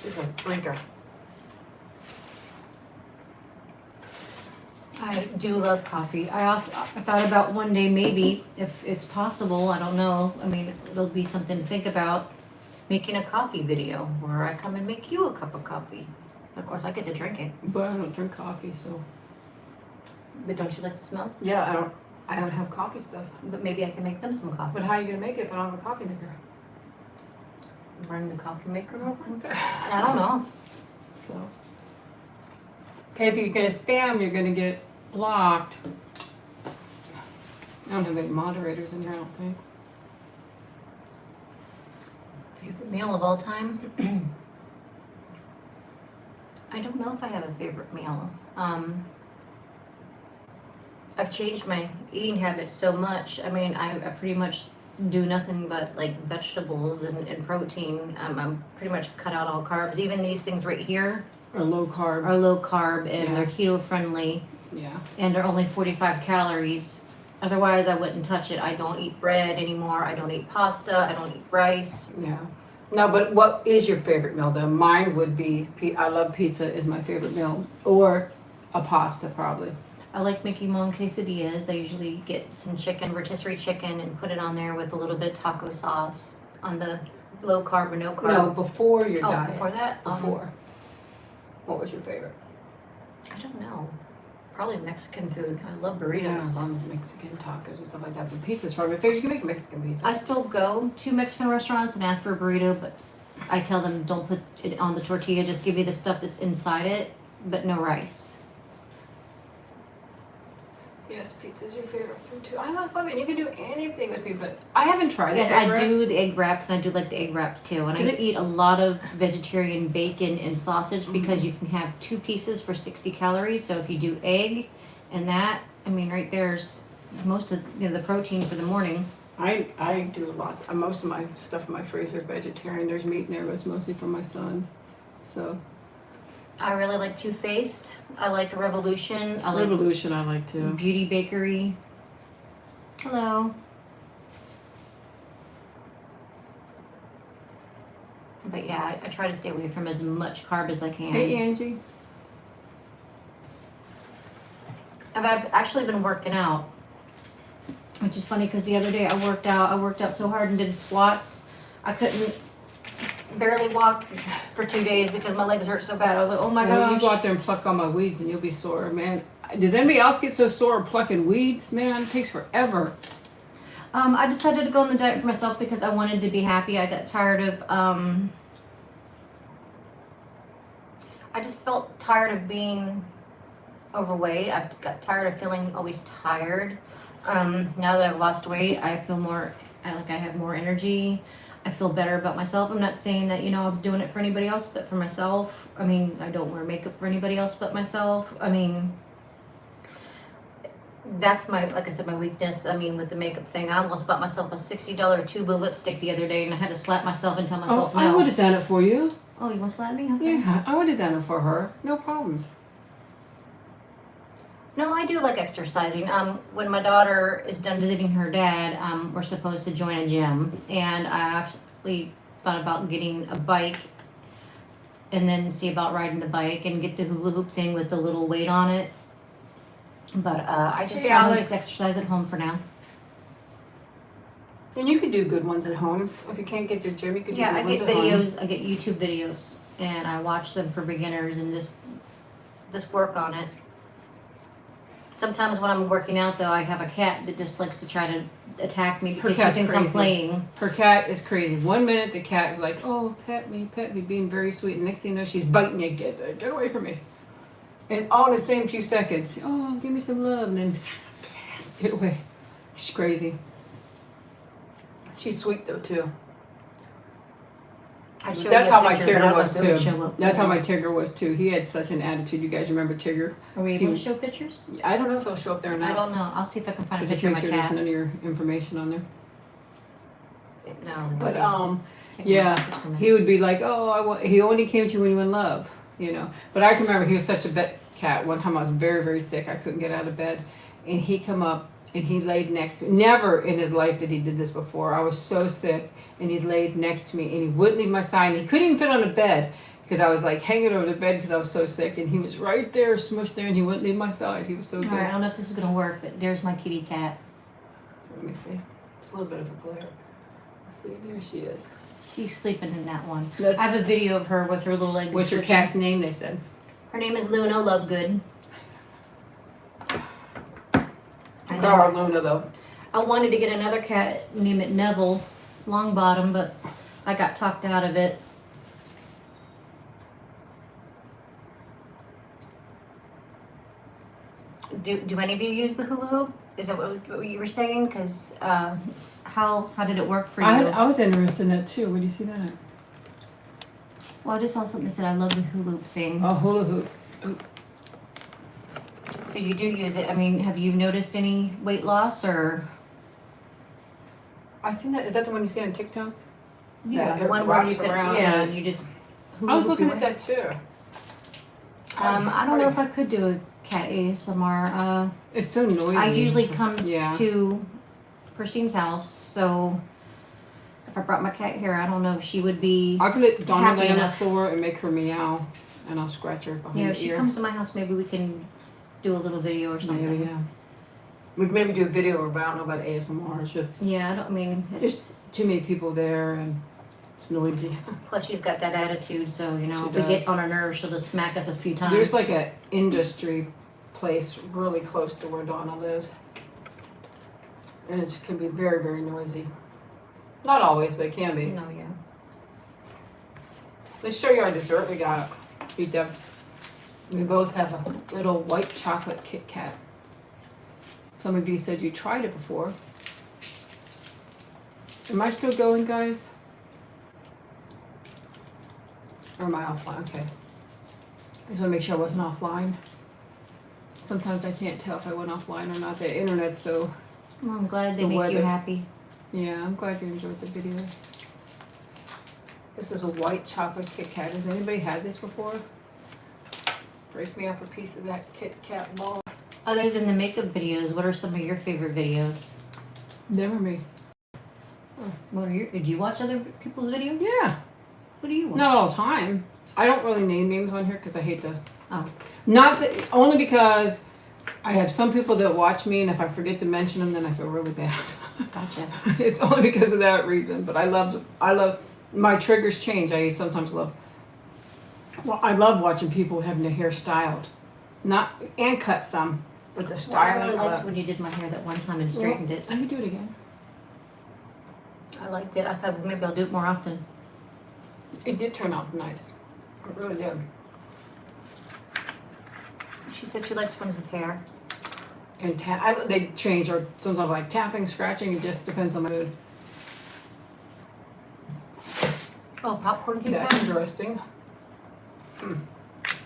She's a drinker. I do love coffee. I thought about one day maybe, if it's possible, I don't know. I mean, it'll be something to think about, making a coffee video where I come and make you a cup of coffee. Of course, I get to drink it. But I don't drink coffee, so. But don't you like the smell? Yeah, I don't have coffee stuff. But maybe I can make them some coffee. But how are you going to make it if I don't have a coffee maker? Bring the coffee maker real quick. I don't know. So. Okay, if you're going to spam, you're going to get blocked. I don't have any moderators in here, I don't think. Favorite meal of all time? I don't know if I have a favorite meal. I've changed my eating habits so much. I mean, I pretty much do nothing but like vegetables and protein. I'm pretty much cut out all carbs. Even these things right here Or low carb. are low carb and Yeah. they're keto friendly Yeah. and they're only 45 calories. Otherwise, I wouldn't touch it. I don't eat bread anymore. I don't eat pasta. I don't eat rice. Yeah. No, but what is your favorite meal though? Mine would be, I love pizza is my favorite meal. Or a pasta probably. I like making my own quesadillas. I usually get some chicken, rotisserie chicken, and put it on there with a little bit of taco sauce on the low carb or no carb. No, before your Oh, diet. before that? Before. What was your favorite? I don't know. Probably Mexican food. I love Yeah, burritos. I love Mexican tacos and stuff like that. But pizza's probably my favorite. You can make Mexican pizza. I still go to Mexican restaurants and ask for a burrito, but I tell them don't put it on the tortilla. Just give me the stuff that's inside it, but no rice. Yes, pizza's your favorite food too. I love it. You can do anything with me, but I haven't tried it. Yes, I do the egg wraps, and I do like the egg wraps too. And I eat a lot of vegetarian bacon and sausage because you can have 2 pieces for 60 calories. So if you do egg and that, I mean, right there's most of the protein for the morning. I do lots. Most of my stuff in my freezer vegetarian. There's meat in there, but it's mostly for my son. So I really like Too Faced. I like Revolution. I like Revolution. I like too. Beauty Bakery. Hello. But yeah, I try to stay away from as much carb as I can. Hey Angie. I've actually been working out, which is funny because the other day I worked out so hard and did squats. I couldn't barely walk for 2 days because my legs hurt so bad. I was like, oh my gosh. You go out there and pluck all my weeds and you'll be sore, man. Does anybody else get so sore plucking weeds? Man, it takes forever. I decided to go on the diet for myself because I wanted to be happy. I got tired of, I just felt tired of being overweight. I got tired of feeling always tired. Now that I've lost weight, I feel more, I have more energy. I feel better about myself. I'm not saying that, I was doing it for anybody else, but for myself. I mean, I don't wear makeup for anybody else but myself. I mean, that's like I said, my weakness. I mean, with the makeup thing, I almost bought myself a $60 tube of lipstick the other day, and I had to slap myself and tell myself no. I would have done it for you. Oh, you want to slap me? Okay. Yeah, I would have done it for her. No problems. No, I do like exercising. When my daughter is done visiting her dad, we're supposed to join a gym, and I actually thought about getting a bike and then see about riding the bike and get the hula hoop thing with the little weight on it. But I just want to just exercise at home for now. And you can do good ones at home. If you can't get to the gym, you can do good I ones get at home. videos. I get YouTube videos, and I watch them for beginners and just work on it. Sometimes when I'm working out, though, I have a cat that just likes to try to attack me because she thinks I'm playing. Her cat is crazy. 1 minute the cat is like, oh, pet me, being very sweet. And next thing you know, she's biting you. Get away from me. And all in the same few seconds, oh, give me some love. And then get away. She's crazy. She's sweet, though, too. That's how my Tigger was, too. That's how my Tigger was, too. He had such an attitude. You guys remember Tigger? Are we able to show pictures? I don't know if he'll show up there or not. I don't know. I'll see if I can find a But just picture of make my sure cat. there's none of your information on there. No. But he would be like, oh, he only came to you when you were in love, But I can remember he was such a vet's cat. One time I was very, very sick. I couldn't get out of bed. And he come up and he laid next to me. Never in his life did he did this before. I was so sick. And he laid next to me and he wouldn't leave my side. And he couldn't even fit on a bed because I was like hanging over the bed because I was so sick. And he was right there, smushed there, and he wouldn't leave my side. He was so good. All right, I don't know if this is going to work, but there's my kitty cat. Let me see. It's a little bit of a glare. Let's see. There she is. She's sleeping in that one. I have a video of her with her little legs. What's your cat's name, they said? Her name is Luna Lovegood. Carl Luna, though. I wanted to get another cat, name it Neville Longbottom, but I got talked out of it. Do any of you use the hula hoop? Is that what you were saying? Because how did it work for you? I was interested in it too. Where do you see that at? Well, I just saw something that said I love the hula hoop thing. Oh, hula hoop. So you do use it. I mean, have you noticed any weight loss or? I seen that. Is that the one you see on TikTok? Yeah, the one where you rocks could, around. yeah, you just. I was looking at that too. I don't know if I could do a cat ASMR. It's so noisy. I usually come Yeah. to Christine's house, so if I brought my cat here, I don't know if she would be. I could let Donna Happy lay on the enough. floor and make her meow, and I'll scratch her behind Yeah, the if she ear. comes to my house, maybe we can do a little video or something. Maybe, yeah. We could maybe do a video, but I don't know about ASMR. It's just Yeah, I mean, it's too many people there and it's noisy. plus she's got that attitude, so, you know, She if we does. get on her nerves, she'll just smack us a few times. There's like a industry place really close to where Donna lives, and it can be very, very noisy. Not always, but it can be. No, yeah. Let's show you our dessert we got. We both have a little white chocolate Kit Kat. Some of you said you tried it before. Am I still going, guys? Or am I offline? Okay. I just want to make sure I wasn't offline. Sometimes I can't tell if I went offline or not. The internet's so... Well, I'm glad they The make you weather. happy. Yeah, I'm glad you enjoyed the video. This is a white chocolate Kit Kat. Has anybody had this before? Break me off a piece of that Kit Kat ball. Other than the makeup videos, what are some of your favorite videos? Never me. What are your? Did you watch other people's videos? Yeah. What do you watch? Not all the time. I don't really name names on here because I hate to. Oh. Not that, only because I have some people that watch me, and if I forget to mention them, then I feel really bad. Gotcha. It's only because of that reason. But I love my triggers change. I sometimes love. Well, I love watching people having their hair styled, and cut some, but the Well, I styling. really liked when you did my hair that one time and straightened it. I can do it again. I liked it. I thought maybe I'll do it more often. It did turn out nice. It really did. She said she likes ones with hair. And they change, or sometimes like tapping, scratching. It just depends on my mood. Oh, popcorn Kit That's Kat? interesting.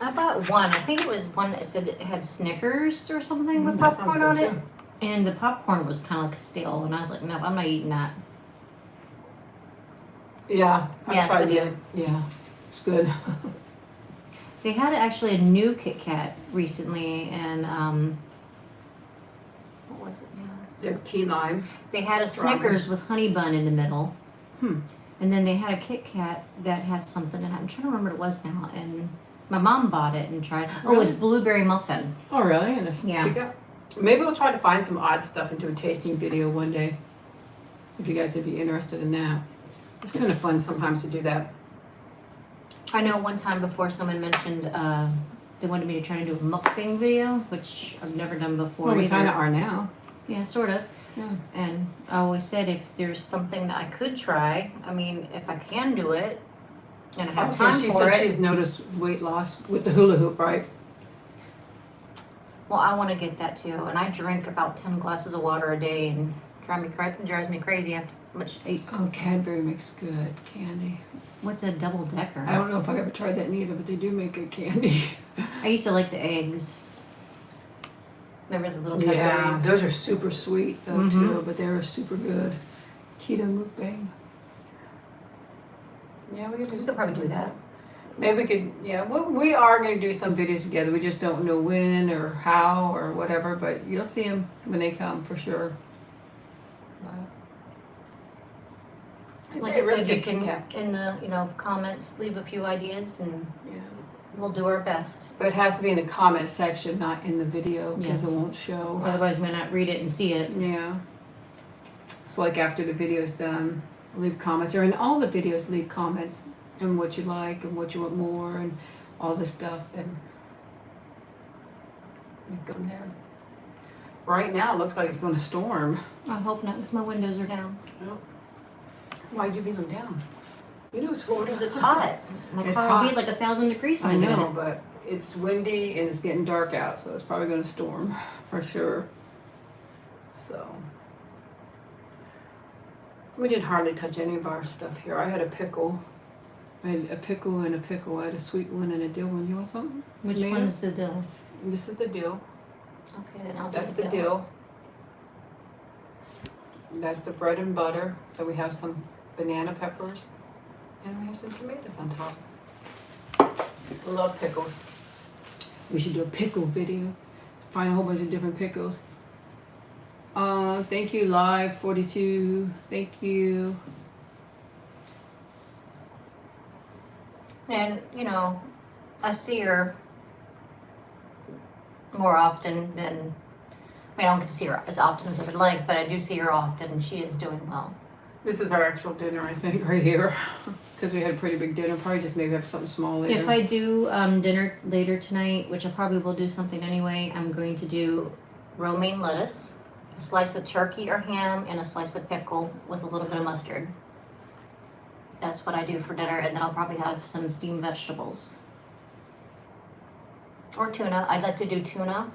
I bought one. I think it was one that said it had Snickers or something with That sounds popcorn on good, it. too. And the popcorn was kind of like stale. And I was like, no, I'm not eating that. Yeah. Yes, tried I do. it. Yeah. It's good. They had actually a new Kit Kat recently. And, what was it now? They're key lime. They had a Strawberry. Snickers with honey bun in the middle. Hmm. And then they had a Kit Kat that had something in it. I'm trying to remember what it was now. And my mom bought it and tried. Oh, it was Really? blueberry muffin. Oh, really? And it's Yeah. Maybe we'll try to find some odd stuff and do a tasting video one day. If you guys would be interested in that. It's kind of fun sometimes to do that. I know one time before someone mentioned they wanted me to try to do a mukbang video, which I've never done before Well, we either. kind of are now. Yeah, sort of. Yeah. And I always said if there's something that I could try, I mean, if I can do it and I have time she for said it, she's noticed weight loss with the hula hoop, right? well, I want to get that too. And I drink about 10 glasses of water a day and drives me crazy after much I eat. Oh, Cadbury makes good candy. What's a double decker? I don't know if I've ever tried that neither, but they do make good candy. I used to like the eggs. Remember the little Cadbury Yeah, eggs? those are super sweet though too, but they're super good. Keto mukbang. Yeah, we could probably do that. Maybe we could, yeah, we are going to do some videos together. We just don't know when or how or whatever, but you'll see them when they come for sure. It's Like a I really said, you good Kit can Kat. in the comments leave a few ideas and Yeah. we'll do our best. But it has to be in the comment section, not in the video, because Yes. it won't show. Otherwise, we may not read it and see it. Yeah. So like after the video's done, leave comments, or in all the videos, leave comments and what you like and what you want more and all this stuff, and we go from there. Right now, it looks like it's going to storm. I hope not, because my windows are down. Why'd you leave them down? You know it's Florida. Because it's hot. My It's car will hot. be like 1,000 degrees when I I do know, it. but it's windy and it's getting dark out, so it's probably going to storm for sure. So we didn't hardly touch any of our stuff here. I had a pickle. I had a pickle and a pickle. I had a sweet one and a dill one. You want something? Which Tomato? one is the dill? This is the dill. Okay, then I'll do That's the dill. That's the bread and butter. So we have some banana peppers and we have some tomatoes on top. I love pickles. We should do a pickle video. Find a whole bunch of different pickles. Thank you, Live 42. Thank you. And, you know, I see her more often than, I mean, I don't get to see her as often as I would like, but I do see her often, and she is doing well. This is our actual dinner, I think, right here. Because we had a pretty big dinner. Probably just maybe have something small later. If I do dinner later tonight, which I probably will do something anyway, I'm going to do romaine lettuce, a slice of turkey or ham, and a slice of pickle with a little bit of mustard. That's what I do for dinner, and then I'll probably have some steamed vegetables. Or tuna. I'd like to do tuna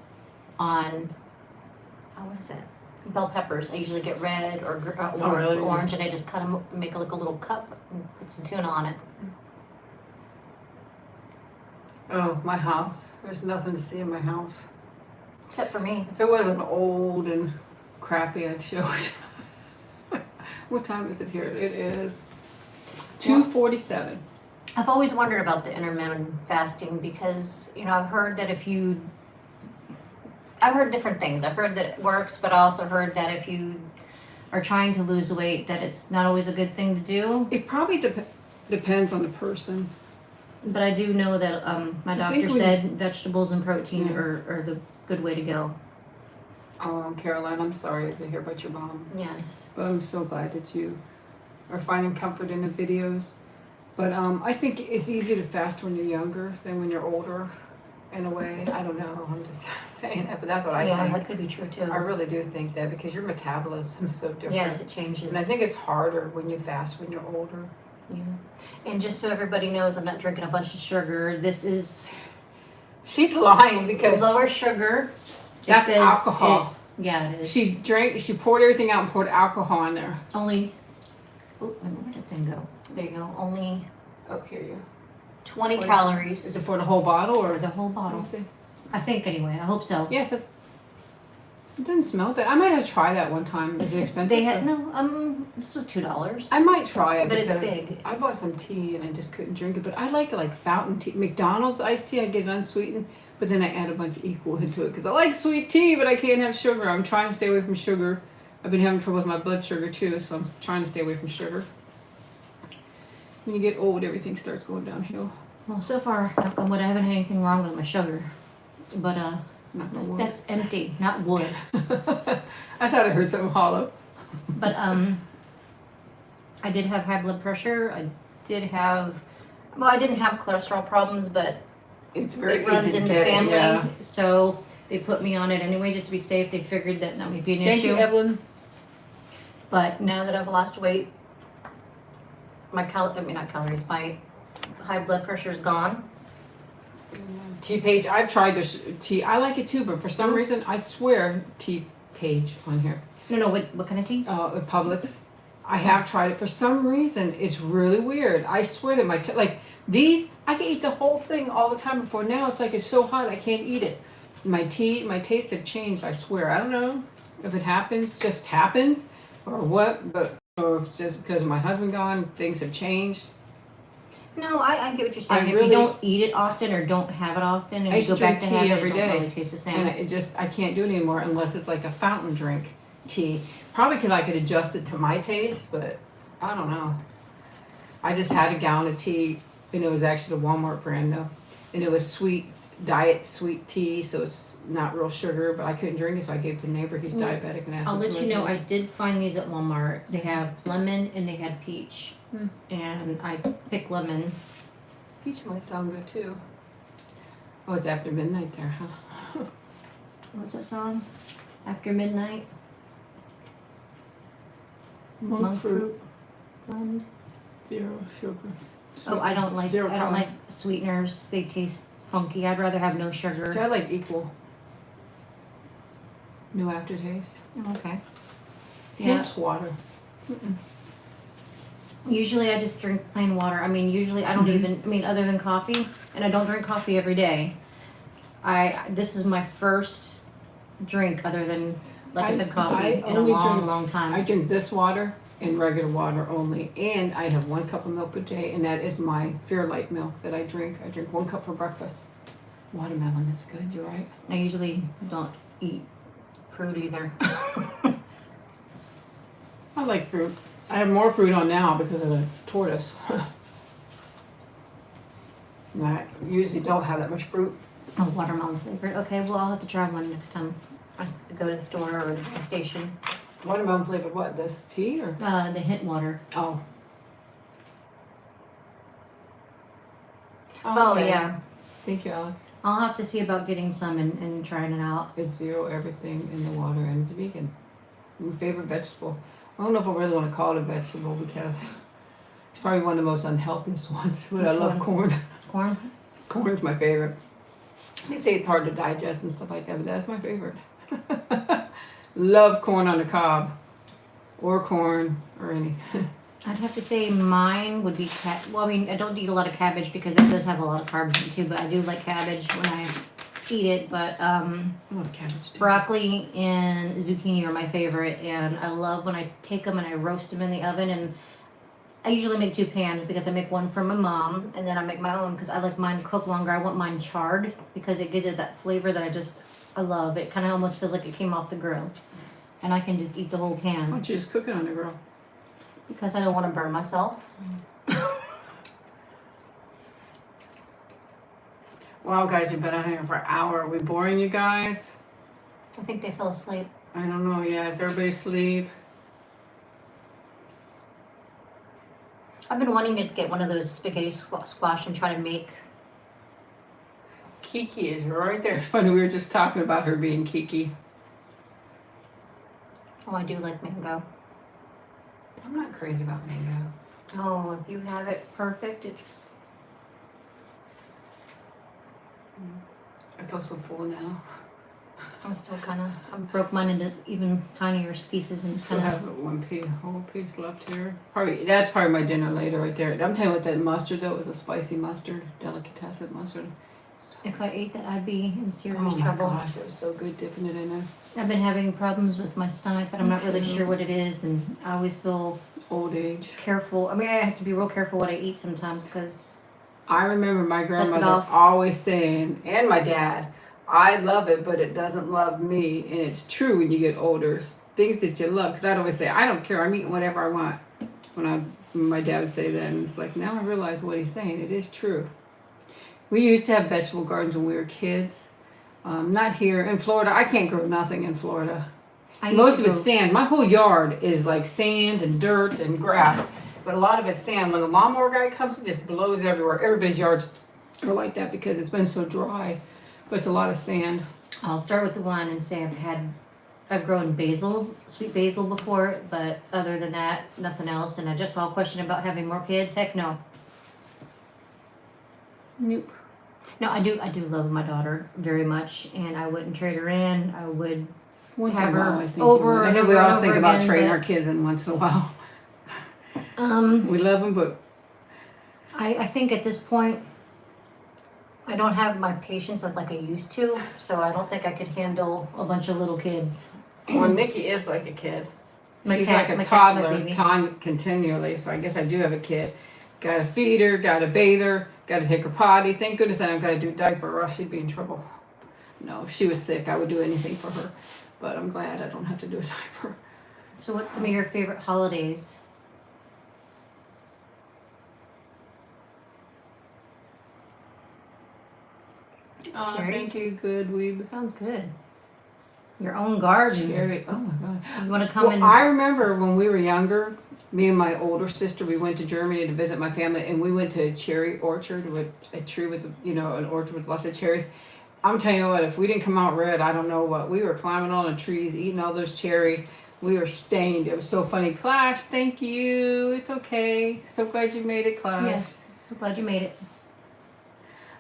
on, what is it? Bell peppers. I usually get red or really? orange, and I just cut them, make like a little cup, and put some tuna on it. Oh, my house. There's nothing to see in my house. Except for me. If it wasn't old and crappy, I'd show it. What time is it here? It is 2:47. I've always wondered about the intermittent fasting because, you know, I've heard different things. I've heard that it works, but I also heard that if you are trying to lose weight, that it's not always a good thing to do. It probably depends on the person. But I do know that my doctor said vegetables and protein are the good way to go. Caroline, I'm sorry to hear about your mom. Yes. But I'm so glad that you are finding comfort in the videos. But I think it's easier to fast when you're younger than when you're older, in a way. I don't know. I'm just saying that, but that's what I think. Yeah, that could be true too. I really do think that because your metabolism is so different. Yes, it changes. And I think it's harder when you fast when you're older. Yeah. And just so everybody knows, I'm not drinking a bunch of sugar. This is She's lying because lower sugar. that's alcohol. Yeah, it is. She poured everything out and poured alcohol in there. Only, where did that thing go? There you go. Only Oh, here you 20 calories. Is it for the whole bottle or For the whole Let bottle. me see. I think anyway. I hope so. Yes, it doesn't smell bad. I might have to try that one time. Is it expensive? They had this was $2. I might try it, But it's because big. I bought some tea and I just couldn't drink it. But I like fountain tea. McDonald's iced tea, I get it unsweetened, but then I add a bunch of equal into it because I like sweet tea, but I can't have sugar. I'm trying to stay away from sugar. I've been having trouble with my blood sugar too, so I'm trying to stay away from sugar. When you get old, everything starts going downhill. Well, so far, knock on wood, I haven't had anything wrong with my sugar. But Not no wood. that's empty, not wood. I thought I heard something hollow. But I did have high blood pressure. I didn't have cholesterol problems, but It's very it runs easy to in the get it, family. yeah. So they put me on it anyway just to be safe. They figured that might be an Thank issue. you, Evelyn. But now that I've lost weight, my high blood pressure is gone. Tea Page, I've tried this tea. I like it too, but for some reason, I swear, Tea Page on here. No, what kind of tea? Publix. I have tried it. For some reason, it's really weird. I swear that like these, I can eat the whole thing all the time before. Now it's like it's so hot I can't eat it. My taste have changed, I swear. I don't know if it just happens, or what, but or if just because of my husband gone, things have changed. No, I get what you're saying. I If really- you don't eat it often or don't have it often, and I you used go to back drink to tea having it, every it don't day. really taste the same. And I can't do it anymore unless it's like a fountain drink tea. Probably because I could adjust it to my taste, but I don't know. I just had a gallon of tea, and it was actually the Walmart brand though, and it was diet sweet tea, so it's not real sugar, but I couldn't drink it, so I gave it to the neighbor. He's diabetic, and asked I'll him let to you know, make I did find these at Walmart. They have lemon and they had peach. And I picked lemon. it. Peach might sound good too. Oh, it's after midnight there, huh? What's that song? After Midnight? Monk fruit, Blend. 0 sugar. Oh, I don't like Zero calorie. sweeteners. They taste funky. I'd rather have no sugar. See, I like equal. No aftertaste. Oh, okay. Yeah. Hence water. Usually I just drink plain water. I mean, usually I don't even, other than coffee, and I don't drink coffee every day. This is my first drink other than, like I said, coffee in a long time. I drink this water and regular water only, and I have 1 cup of milk a day, and that is my Fairlight milk that I drink. I drink 1 cup for breakfast. Watermelon is good, you're right. I usually don't eat fruit either. I like fruit. I have more fruit on now because of the tortoise. And I usually don't have that much fruit. Oh, watermelon flavored. Okay, well, I'll have to try one next time I go to the store or the gas station. Watermelon flavored what? This tea or? The hint water. Oh. Oh, Okay. yeah. Thank you, Alex. I'll have to see about getting some and trying it out. It's zero everything in the water and it's vegan. My favorite vegetable. I don't know if I really want to call it a vegetable because it's probably one of the most unhealthiest ones. But I Which love one? corn. Corn? Corn's my favorite. They say it's hard to digest and stuff like that, but that's my favorite. Love corn on the cob. Or corn or any. I'd have to say mine would be well, I mean, I don't eat a lot of cabbage because it does have a lot of carbs in it too, but I do like cabbage when I eat it. But I love cabbage too. broccoli and zucchini are my favorite, and I love when I take them and I roast them in the oven. And I usually make 2 pans because I make one for my mom and then I make my own because I like mine to cook longer. I want mine charred because it gives it that flavor that I love. It kind of almost feels like it came off the grill, and I can just eat the whole Why pan don't you just cook it on the grill? because I don't want to burn myself. Wow, guys, we've been out here for an hour. Are we boring you guys? I think they fell asleep. I don't know. Yeah, is everybody asleep? I've been wanting to get one of those spaghetti squash and try to make. Kiki is right there. Funny, we were just talking about her being Kiki. Oh, I do like mango. I'm not crazy about mango. Oh, if you have it perfect, it's. I feel so full now. I'm still kind of. I broke mine into even tinier pieces and just Still kind of. have whole piece left here. That's probably my dinner later right there. I'm telling you what, that mustard though was a spicy mustard, delicatessen mustard. If I ate that, I'd be in serious Oh my trouble. gosh, it was so good dipping it in there. I've been having problems with my stomach, but I'm Me not really too. sure what it is, and I always feel Old age. careful. I mean, I have to be real careful what I eat sometimes because. I remember my Sets it grandmother off. always saying, and my dad, I love it, but it doesn't love me. And it's true when you get older. Things that you love, because I'd always say, I don't care, I'm eating whatever I want. When my dad would say that, and it's like, now I realize what he's saying. It is true. We used to have vegetable gardens when we were kids. Not here. In Florida, I can't grow nothing in Florida. Most of it's sand. My whole yard is like sand and dirt and grass. But a lot of it's sand. When the lawnmower guy comes, it just blows everywhere. Everybody's yards are like that because it's been so dry. But it's a lot of sand. I'll start with the one and say I've grown basil, sweet basil before, but other than that, nothing else. And I just saw a question about having more kids. Heck no. Nope. No, I do love my daughter very much, and I wouldn't trade her in. I would Once have in a while, her I think. over I and think we over and all think over about again, trading but- our kids in once in a while. Um, We love them, but I think at this point, I don't have my patience like I used to, so I don't think I could handle a bunch of little kids. well, Nikki is like a kid. My She's cat- like my a cat's my toddler baby. continually, so I guess I do have a kid. Gotta feed her, gotta bathe her, gotta take her potty. Thank goodness I don't gotta do diaper or else she'd be in trouble. No, if she was sick, I would do anything for her. But I'm glad I don't have to do a diaper. So what's some of your favorite holidays? Cherries? Thank you, good weeb. Sounds good. Your own garden. Cherry. Oh my god. You want to come in? I remember when we were younger, me and my older sister, we went to Germany to visit my family, and we went to a cherry orchard with a tree with, an orchard with lots of cherries. I'm telling you what, if we didn't come out red, I don't know what. We were climbing on the trees, eating all those cherries. We were stained. It was so funny. Clash, thank you. It's okay. So glad you made it, Clash. Yes. So glad you made it.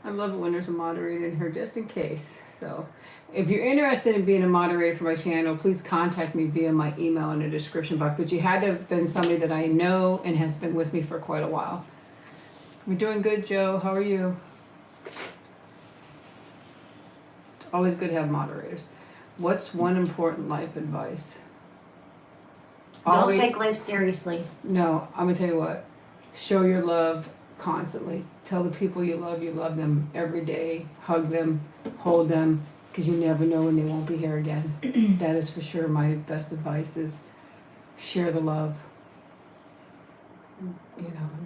I love it when there's a moderator in here just in case. So if you're interested in being a moderator for my channel, please contact me via my email in the description box. But you had to have been somebody that I know and has been with me for quite a while. We're doing good, Joe. How are you? It's always good to have moderators. What's one important life advice? Don't take life seriously. No, I'm going to tell you what. Show your love constantly. Tell the people you love them every day. Hug them, hold them, because you never know when they won't be here again. That is for sure my best advice is share the love.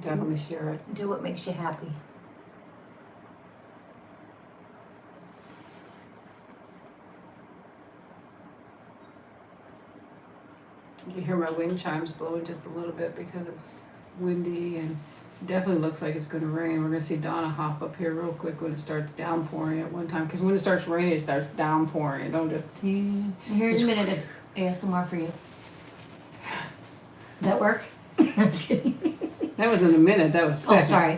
Definitely share it. Do what makes you happy. You can hear my wind chimes blowing just a little bit because it's windy and definitely looks like it's going to rain. We're going to see Donna hop up here real quick when it starts downpouring at one time. Because when it starts raining, it starts downpouring. It don't just... Here's a minute of ASMR for you. Does that work? That's kidding. That wasn't a minute. That was a second. Oh, sorry.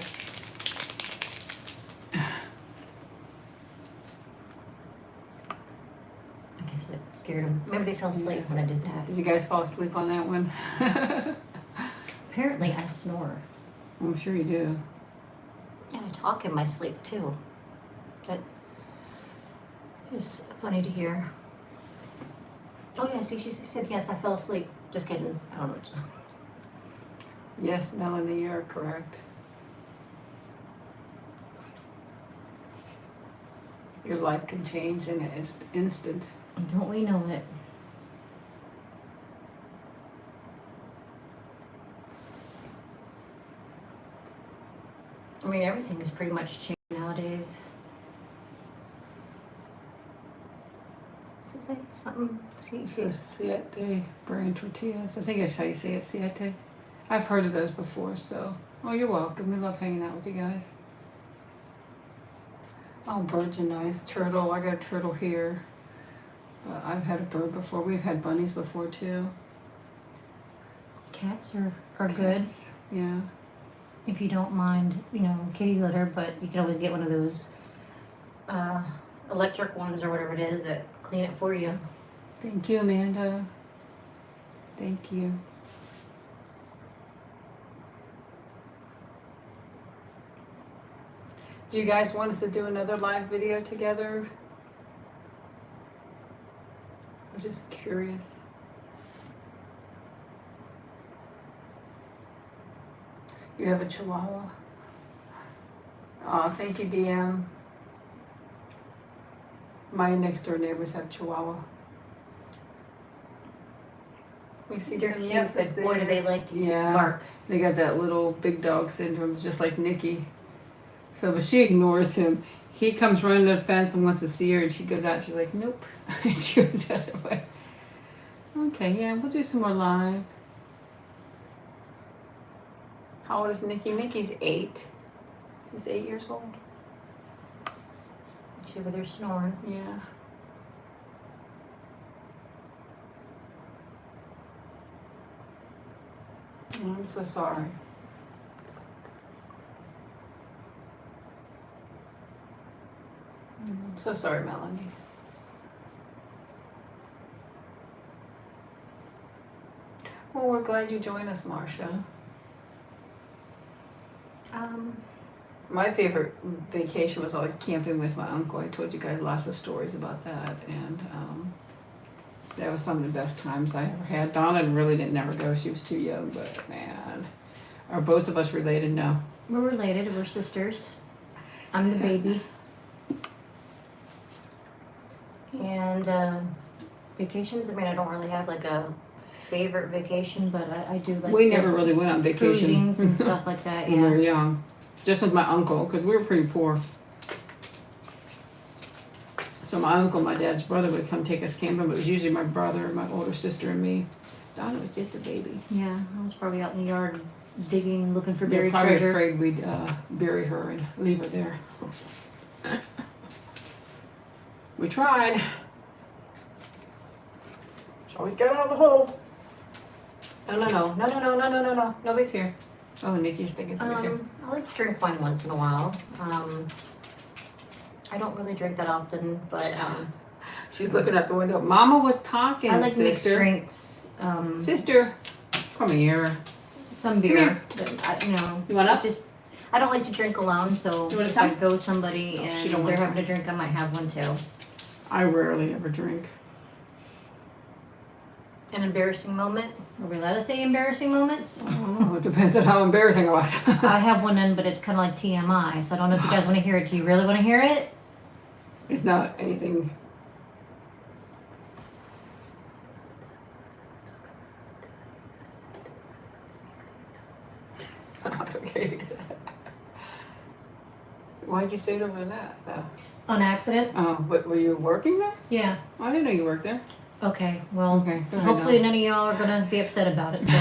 I guess that scared them. Maybe they fell asleep when I did that. Did you guys fall asleep on that one? Apparently I snore. I'm sure you do. And I talk in my sleep too. That is funny to hear. Oh yeah, see, she said yes, I fell asleep. Just kidding. I don't know. Yes, Melanie, you're correct. Your life can change in an instant. Don't we know it? I mean, everything is pretty much changed nowadays. Does it say something? It says siete brand tortillas. I think that's how you say it, siete. I've heard of those before, so... Oh, you're welcome. We love hanging out with you guys. Oh, birds are nice. Turtle. I got a turtle here. I've had a bird before. We've had bunnies before, too. Cats are good. Yeah. If you don't mind, kitty litter, but you can always get one of those electric ones or whatever it is that clean it for you. Thank you, Amanda. Thank you. Do you guys want us to do another live video together? I'm just curious. You have a Chihuahua? Aw, thank you, DM. My next door neighbors have Chihuahua. We see They're some cute, yeses but boy, do there. they like to Yeah. bark. They got that little big dog syndrome, just like Nikki. So, but she ignores him. He comes running to the fence and wants to see her, and she goes out. And she's like, "Nope," and she goes the other way. Okay, yeah, we'll do some more live. How old is Nikki? Nikki's 8. She's 8 years old. See where they're snoring. Yeah. I'm so sorry. I'm so sorry, Melanie. Well, we're glad you joined us, Marcia. My favorite vacation was always camping with my uncle. I told you guys lots of stories about that, and that was some of the best times I ever had. Donna really didn't never go. She was too young, but man. Are both of us related? No. We're related. We're sisters. I'm the baby. And vacations, I mean, I don't really have like a favorite vacation, but I do like We never really went on vacation cruisings and stuff like that, when we were yeah. young. Just with my uncle, because we were pretty poor. So my uncle, my dad's brother, would come take us camping, but it was usually my brother, my older sister, and me. Donna was just a baby. Yeah, I was probably out in the yard digging, looking for They're buried probably treasure. afraid we'd bury her and leave her there. We tried. She always got out of the hole. No. Nobody's here. Oh, Nikki's thinking somebody's here. I like to drink wine once in a while. I don't really drink that often, but She's looking out the window. Mama was talking, I like mixed sister. drinks. Sister, come here. Some beer. That You want up? I don't like to drink alone, so You wanna if I come? go with somebody she and don't they're wanna having a drink, I might have one too. I rarely ever drink. An embarrassing moment? Are we allowed to say embarrassing moments? I don't know. It depends on how embarrassing it was. I have one in, but it's kind of like TMI, so I don't know if you guys want to hear it. Do you really want to hear it? It's not anything. Okay. Why'd you say it over that? On accident? Oh, but were you working there? Yeah. I didn't know you worked there. Okay, well, Okay, go ahead hopefully now. none of y'all are gonna be upset about it, so.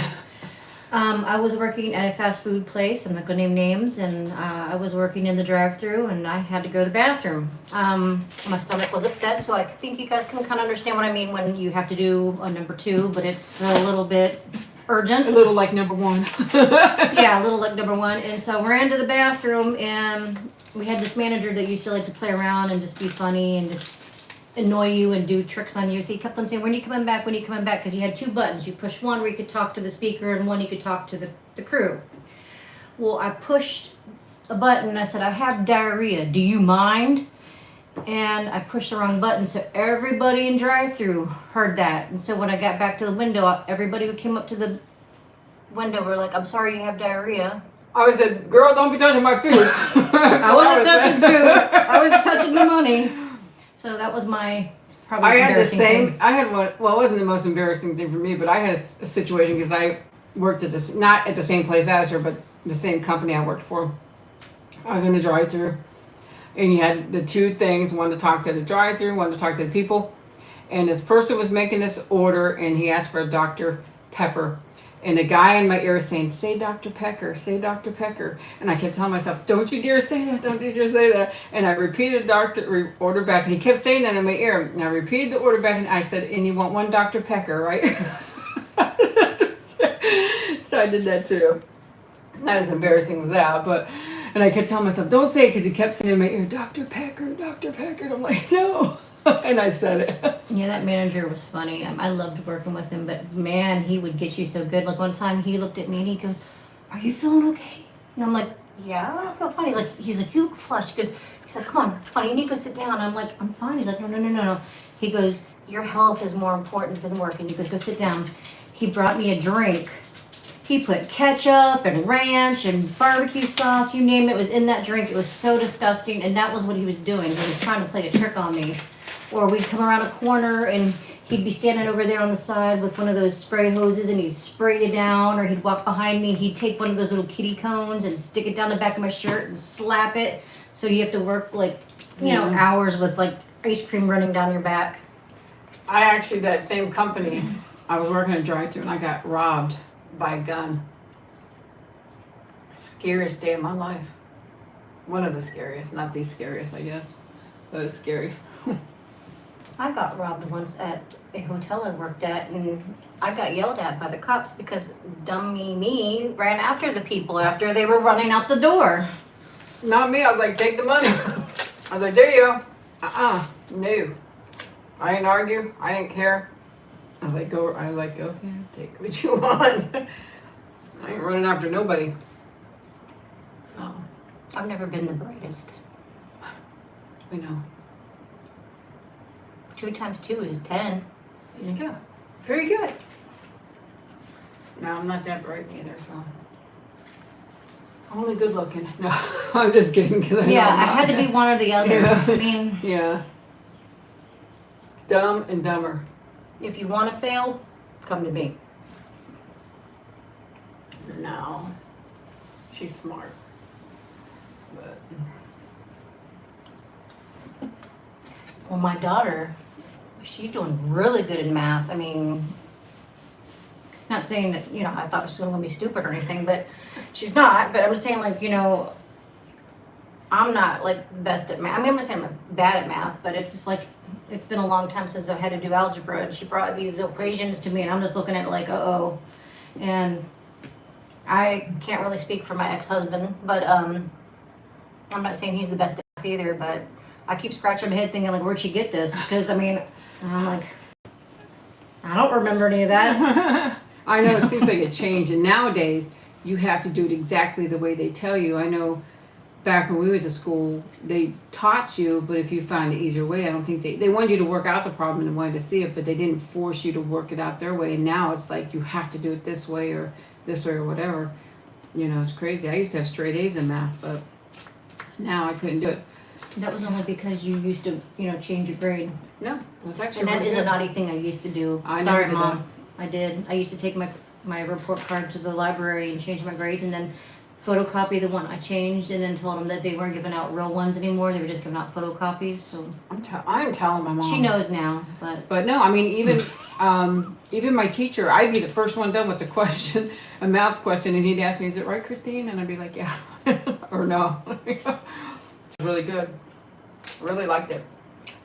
I was working at a fast food place, I'm not gonna name names, and I was working in the drive-through and I had to go to the bathroom. My stomach was upset, so I think you guys can kind of understand what I mean when you have to do a number 2, but it's a little bit urgent. A little like number 1. Yeah, a little like number 1. And so we ran to the bathroom and we had this manager that used to like to play around and just be funny and just annoy you and do tricks on you. So he kept on saying, when are you coming back? When are you coming back? Because you had 2 buttons. You push one where you could talk to the speaker and one you could talk to the crew. Well, I pushed a button and I said, I have diarrhea. Do you mind? And I pushed the wrong button. So everybody in drive-through heard that. And so when I got back to the window, everybody who came up to the window were like, I'm sorry you have diarrhea. I would said, girl, don't be touching my food. I wasn't touching food. I was touching the money. So that was my probably I had the embarrassing same. thing. I had one. Well, it wasn't the most embarrassing thing for me, but I had a situation because I worked at this, not at the same place as her, but the same company I worked for. I was in the drive-through, and you had the 2 things: one to talk to the drive-through, one to talk to the people. And this person was making this order, and he asked for a Dr. Pepper. And the guy in my ear was saying, say Dr. Pecker, say Dr. Pecker. And I kept telling myself, don't you dare say that, don't you dare say that. And I repeated order back, and he kept saying that in my ear. And I repeated the order back, and I said, and you want 1 Dr. Pecker, right? So I did that too. Not as embarrassing as that, but, and I kept telling myself, don't say it, because he kept saying in my ear, Dr. Pecker, Dr. Pecker. And I'm like, no. And I said it. Yeah, that manager was funny. I loved working with him, but man, he would get you so good. Like one time he looked at me and he goes, are you feeling okay? And I'm like, yeah, I feel fine. He's like, you look flushed. He's like, come on, you need to go sit down. I'm like, I'm fine. He's like, no. He goes, your health is more important than working. He goes, go sit down. He brought me a drink. He put ketchup and ranch and barbecue sauce, you name it, was in that drink. It was so disgusting, and that was what he was doing. He was trying to play a trick on me. Or we'd come around a corner and he'd be standing over there on the side with one of those spray hoses and he'd spray you down, or he'd walk behind me and he'd take one of those little kitty cones and stick it down the back of my shirt and slap it. So you have to work like, hours with like ice cream running down your back. I actually, that same company, I was working a drive-thru and I got robbed by a gun. Scariest day of my life. One of the scariest, not the scariest, I guess. But it was scary. I got robbed once at a hotel I worked at, and I got yelled at by the cops because dummy me ran after the people after they were running out the door. Not me, I was like, take the money. I was like, there you go. No. I didn't argue, I didn't care. I was like, go ahead, take what you want. I ain't running after nobody. So, I've never been the brightest. I know. 2 times 2 is 10. There you go. Very good. No, I'm not that bright either, so. Only good looking. No, I'm just kidding. Yeah, I had to be one or the other. Yeah. I mean, Yeah. Dumb and dumber. if you want to fail, come to me. No. She's smart. But Well, my daughter, she's doing really good in math. I mean, not saying that, I thought she was going to be stupid or anything, but she's not. But I'm just saying, like, I'm not, like, the best at math. I mean, I'm not saying I'm bad at math, but it's just, like, it's been a long time since I've had to do algebra. And she brought these equations to me, and I'm just looking at it like, uh-oh. And I can't really speak for my ex-husband, but I'm not saying he's the best at math either, but I keep scratching my head thinking, like, where'd she get this? Because, I mean, I'm like, I don't remember any of that. I know it seems like a change, and nowadays you have to do it exactly the way they tell you. I know back when we went to school, they taught you, but if you found an easier way, I don't think they wanted you to work out the problem and wanted to see it, but they didn't force you to work it out their way. And now it's like you have to do it this way or whatever. It's crazy. I used to have straight A's in math, but now I couldn't do it. That was only because you used to, change your grade. No, it was actually And that really is good. a naughty thing I used to do. I never Sorry, did Mom. I did. I used to take my report card to the library and change my grades, and then photocopy the one I changed, and then told them that they weren't giving out real ones anymore. They were just giving out photocopies. So I'm telling my mom. she knows now, but no, I mean even my teacher, I'd be the first one done with the question, a math question, and he'd ask me, "Is it right, Christine?" And I'd be like, "Yeah," or "No." It was really good. Really liked it.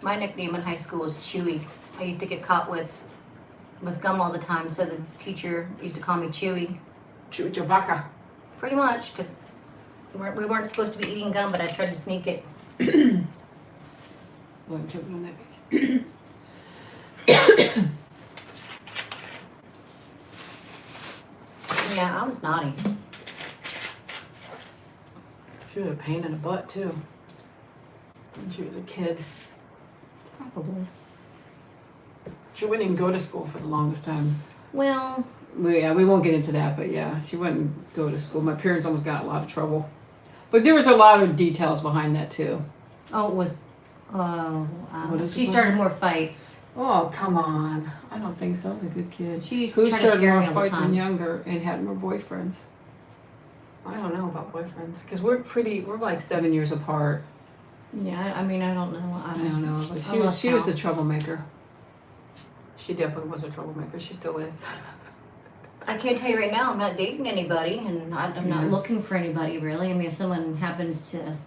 my nickname in high school was Chewy. I used to get caught with gum all the time, so the teacher used to call me Chewy. Chewbacca. Pretty much, because we weren't supposed to be eating gum, but I tried to sneak it. Well, I'm choking on that piece. Yeah, I was naughty. She was a pain in the butt too. When she was a kid. Probably. She wouldn't even go to school for the longest time. Well, We won't get into that, but yeah, she wouldn't go to school. My parents almost got in a lot of trouble. But there was a lot of details behind that too. what is she started more fights. Oh, come on. I don't think so. I was a good kid. She used to Who try to started scare more me all the fights when time. younger and had more boyfriends? I don't know about boyfriends. Because we're like 7 years apart. Yeah, I mean, I don't know. I don't know. But she was the troublemaker. She definitely was a troublemaker. She still is. I can't tell you right now, I'm not dating anybody, and I'm not looking for anybody really. I mean, if someone happens to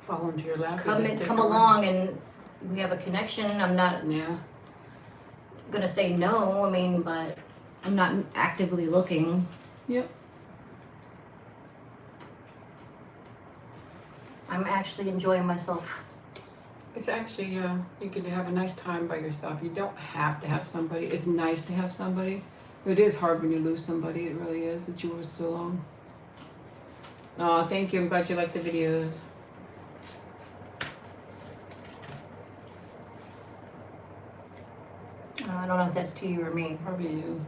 Fall into your lap. you just take come over. along and we have a connection, I'm not Yeah. gonna say no. I mean, but I'm not actively looking. Yep. I'm actually enjoying myself. It's actually, you can have a nice time by yourself. You don't have to have somebody. It's nice to have somebody. It is hard when you lose somebody. It really is, that you were so long. Oh, thank you. I'm glad you liked the videos. I don't know if that's to you or me. Probably you.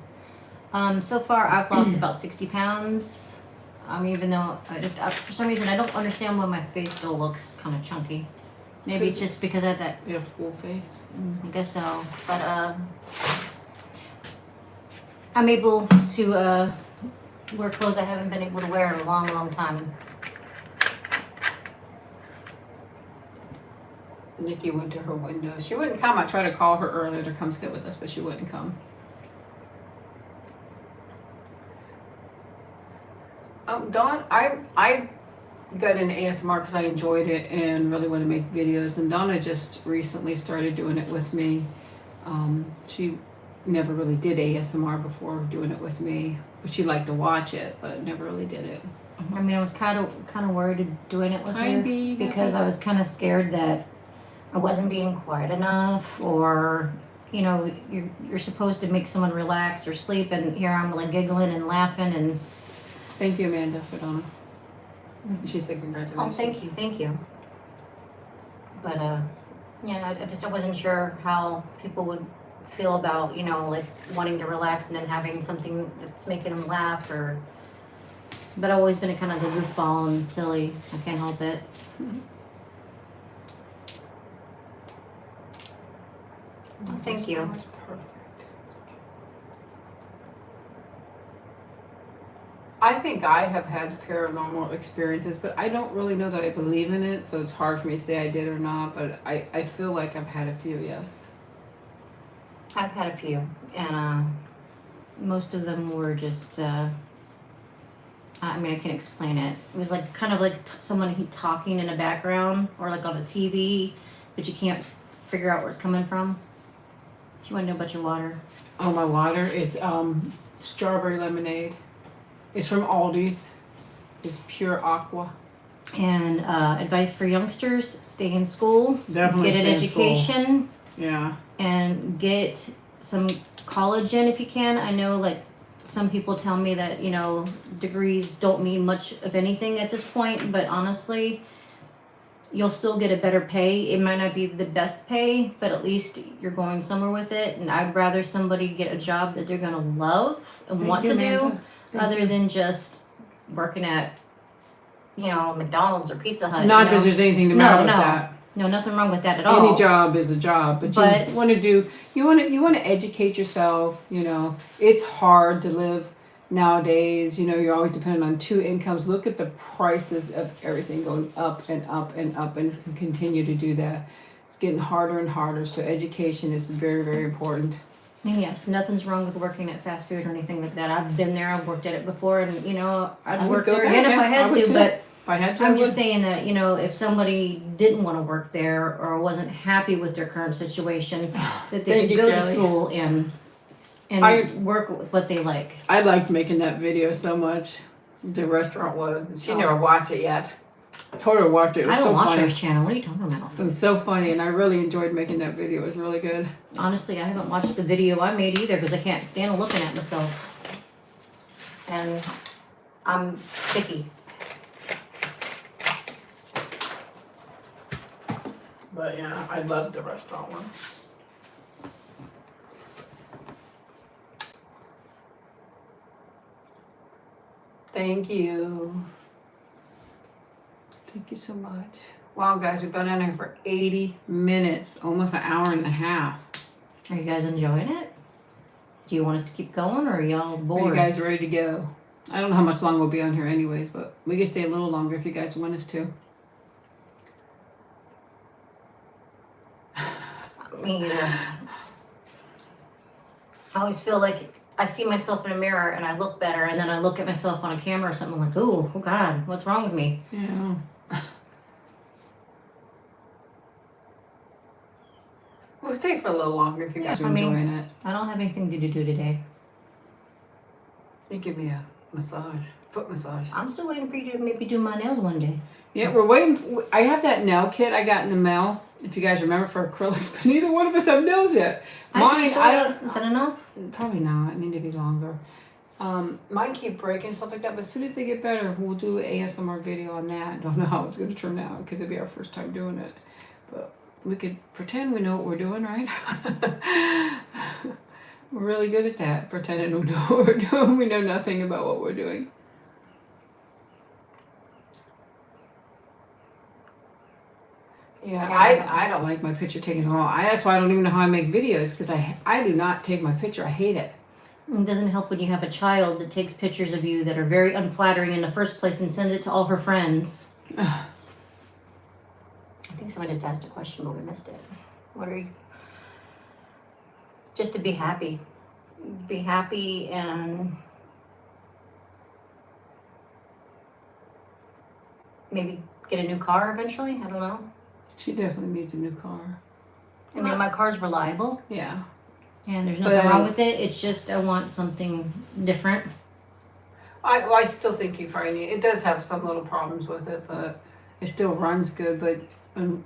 So far I've lost about 60 pounds. Even though for some reason I don't understand why my face still looks kind of chunky. Maybe it's just because I have that. You have full face. I guess so. But I'm able to wear clothes I haven't been able to wear in a long, long time. Nikki went to her window. She wouldn't come. I tried to call her earlier to come sit with us, but she wouldn't come. Dawn, I got into ASMR because I enjoyed it and really want to make videos. And Donna just recently started doing it with me. She never really did ASMR before doing it with me, but she liked to watch it, but never really did it. I mean, I was kind of worried doing it with Hi, her Bee. because I was kind of scared that I wasn't being quiet enough, or you're supposed to make someone relax or sleep, and here I'm like giggling and laughing and. Thank you, Amanda, for Donna. She said congratulations. Oh, thank you. But yeah, I wasn't sure how people would feel about like wanting to relax and then having something that's making them laugh, or. But I've always been a kind of a goofball and silly. I can't help it. Mm-hmm. Well, thank you. That was perfect. I think I have had paranormal experiences, but I don't really know that I believe in it, so it's hard for me to say I did or not, but I feel like I've had a few, yes. I've had a few, and most of them were just. I mean, I can't explain it. It was like kind of like someone talking in the background, or like on a TV, but you can't figure out where it's coming from. Do you want to know about your water? Oh, my water, it's strawberry lemonade. It's from Aldi's. It's pure aqua. And advice for youngsters: stay in school, Definitely get stay an in school. education, Yeah. and get some college in if you can. I know, like, some people tell me that degrees don't mean much of anything at this point, but honestly, you'll still get a better pay. It might not be the best pay, but at least you're going somewhere with it. And I'd rather somebody get a job that they're gonna love and Thank want you, to do, Amanda. other than just working at McDonald's or Pizza Hut. Not that there's anything the matter with that. No, nothing wrong with that at all. Any job is a job, but But- you want to educate yourself. It's hard to live nowadays, you're always dependent on two incomes. Look at the prices of everything going up and up and up, and it's going to continue to do that. It's getting harder and harder, so education is very, very important. And yes, nothing's wrong with working at fast food or anything like that. I've been there, I've worked at it before, and I'd work there again if I had to, but If I had to, I'm just saying that, if somebody didn't want to work there or wasn't happy with their current situation, that they could go to school and work with what they like. I liked making that video so much. The restaurant was. She never watched it yet. I told her to watch it. It was I don't so watch funny. her channel. What are you talking about? It was so funny, and I really enjoyed making that video. It was really good. Honestly, I haven't watched the video I made either because I can't stand looking at myself. And I'm picky. But yeah, I loved the restaurant one. Thank you. Thank you so much. Wow, guys, we've been in here for 80 minutes, almost an hour and a half. Are you guys enjoying it? Do you want us to keep going, or are y'all bored? Are you guys ready to go? I don't know how much longer we'll be on here anyways, but we can stay a little longer if you guys want us to. Me either. I always feel like I see myself in a mirror and I look better, and then I look at myself on a camera or something like, oh God, what's wrong with me? Yeah. We'll stay for a little longer if you guys are enjoying it. I don't have anything to do today. You give me a massage, foot massage. I'm still waiting for you to maybe do my nails one day. Yeah, we're waiting. I have that nail kit I got in the mail. If you guys remember, for acrylics, but neither one of us have nails yet. Mine, I don't. Is that enough? Probably not. It need to be longer. Mine keep breaking and stuff like that. But as soon as they get better, we'll do an ASMR video on that. Don't know how it's going to turn out because it'll be our first time doing it. But we could pretend we know what we're doing, right? We're really good at that, pretending we know what we're doing. We know nothing about what we're doing. Yeah, I don't like my picture taken at all. That's why I don't even know how I make videos, because I do not take my picture. I hate it. It doesn't help when you have a child that takes pictures of you that are very unflattering in the first place and sends it to all her friends. I think somebody just asked a question, but we missed it. What are you? Just to be happy. Be happy and maybe get a new car eventually. I don't know. She definitely needs a new car. I mean, my car's reliable. Yeah. And there's nothing wrong with it. It's just I want something different. I still think you probably need. It does have some little problems with it, but it still runs good. But you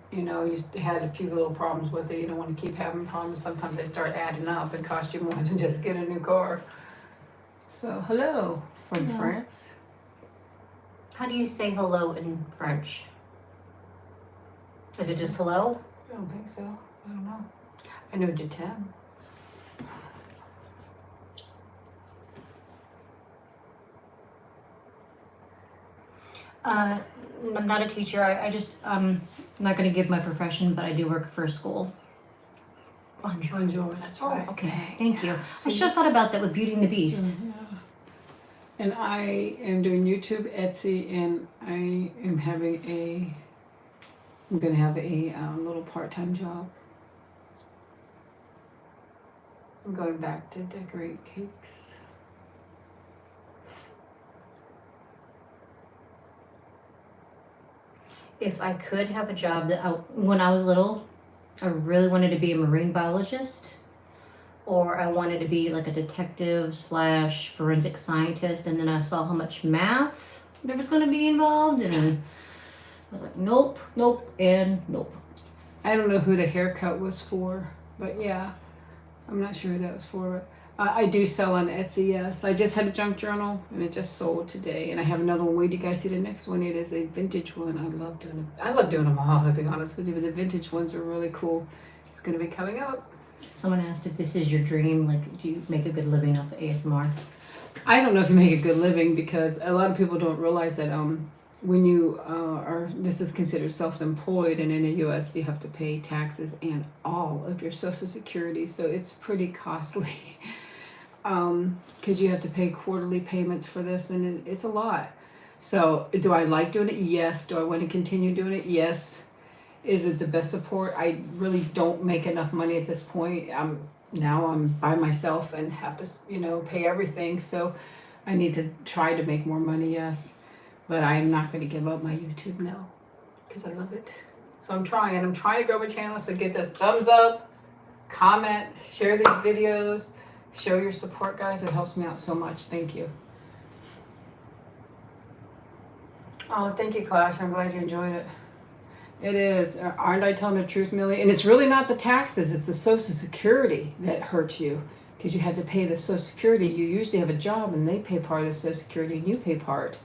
had a few little problems with it. You don't want to keep having problems. Sometimes they start adding up and cost you more than just get a new car. So hello from France. How do you say hello in French? Is it just hello? I don't think so. I don't know. I know je t'aime. I'm not a teacher. I'm not going to give my profession, but I do work for a school. Enjoy. That's right. Okay, thank you. I should have thought about that with Beauty and the Beast. Yeah. And I am doing YouTube, Etsy, and I'm going to have a little part-time job. I'm going back to decorate cakes. If I could have a job when I was little, I really wanted to be a marine biologist, or I wanted to be like a detective / forensic scientist, and then I saw how much math there was going to be involved, and I was like, nope, and nope. I don't know who the haircut was for, but yeah, I'm not sure who that was for. I do sell on Etsy, yes. I just had a junk journal, and it just sold today. And I have another one. Wait till you guys see the next one. It is a vintage one. I love doing them. I love doing them all, to be honest with you. But the vintage ones are really cool. It's going to be coming up. Someone asked if this is your dream, like, do you make a good living off of ASMR? I don't know if you make a good living, because a lot of people don't realize that when you this is considered self-employed, and in the U.S. you have to pay taxes and all of your Social Security, so it's pretty costly. because you have to pay quarterly payments for this, and it's a lot. So, do I like doing it? Yes. Do I want to continue doing it? Yes. Is it the best support? I really don't make enough money at this point. Now I'm by myself and have to, pay everything. So, I need to try to make more money. Yes, but I'm not going to give up my YouTube now because I love it. So I'm trying. I'm trying to grow my channel. So get those thumbs up, comment, share these videos, show your support, guys. It helps me out so much. Thank you. Oh, thank you, Clash. I'm glad you enjoyed it. It is. Aren't I telling the truth, Millie? And it's really not the taxes. It's the Social Security that hurts you because you have to pay the Social Security. You usually have a job and they pay part of the Social Security and you pay part.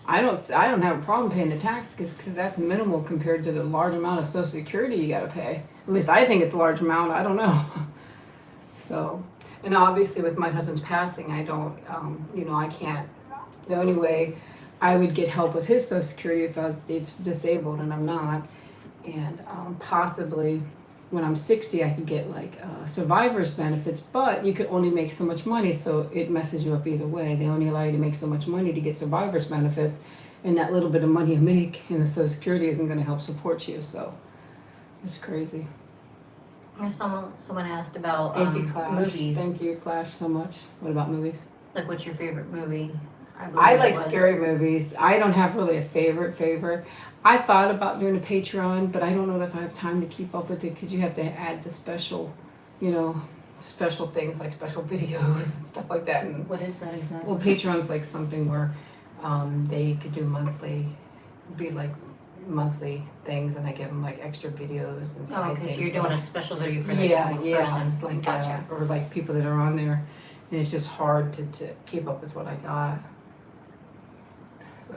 I don't have a problem paying the tax because that's minimal compared to the large amount of Social Security you got to pay. At least I think it's a large amount. I don't know. So, and obviously with my husband's passing, I don't, I can't. The only way I would get help with his Social Security if I was disabled, and I'm not. And possibly when I'm 60, I could get like survivor's benefits, but you could only make so much money, so it messes you up either way. They only allow you to make so much money to get survivor's benefits, and that little bit of money you make in the Social Security isn't going to help support you. So it's crazy. And someone asked about Thank you, Clash. movies. Thank you, Clash, so much. What about movies? Like, what's your favorite movie? I like scary movies. I don't have really a favorite. I thought about doing a Patreon, but I don't know if I have time to keep up with it because you have to add the special, special things like special videos and stuff like that. And, What is that exactly? well, Patreon's like something where they could do monthly things, and I give them like extra videos and side okay, things. so you're doing a special video for the Yeah, person. it's like Gotcha. or like people that are on there, and it's just hard to keep up with what I got. So.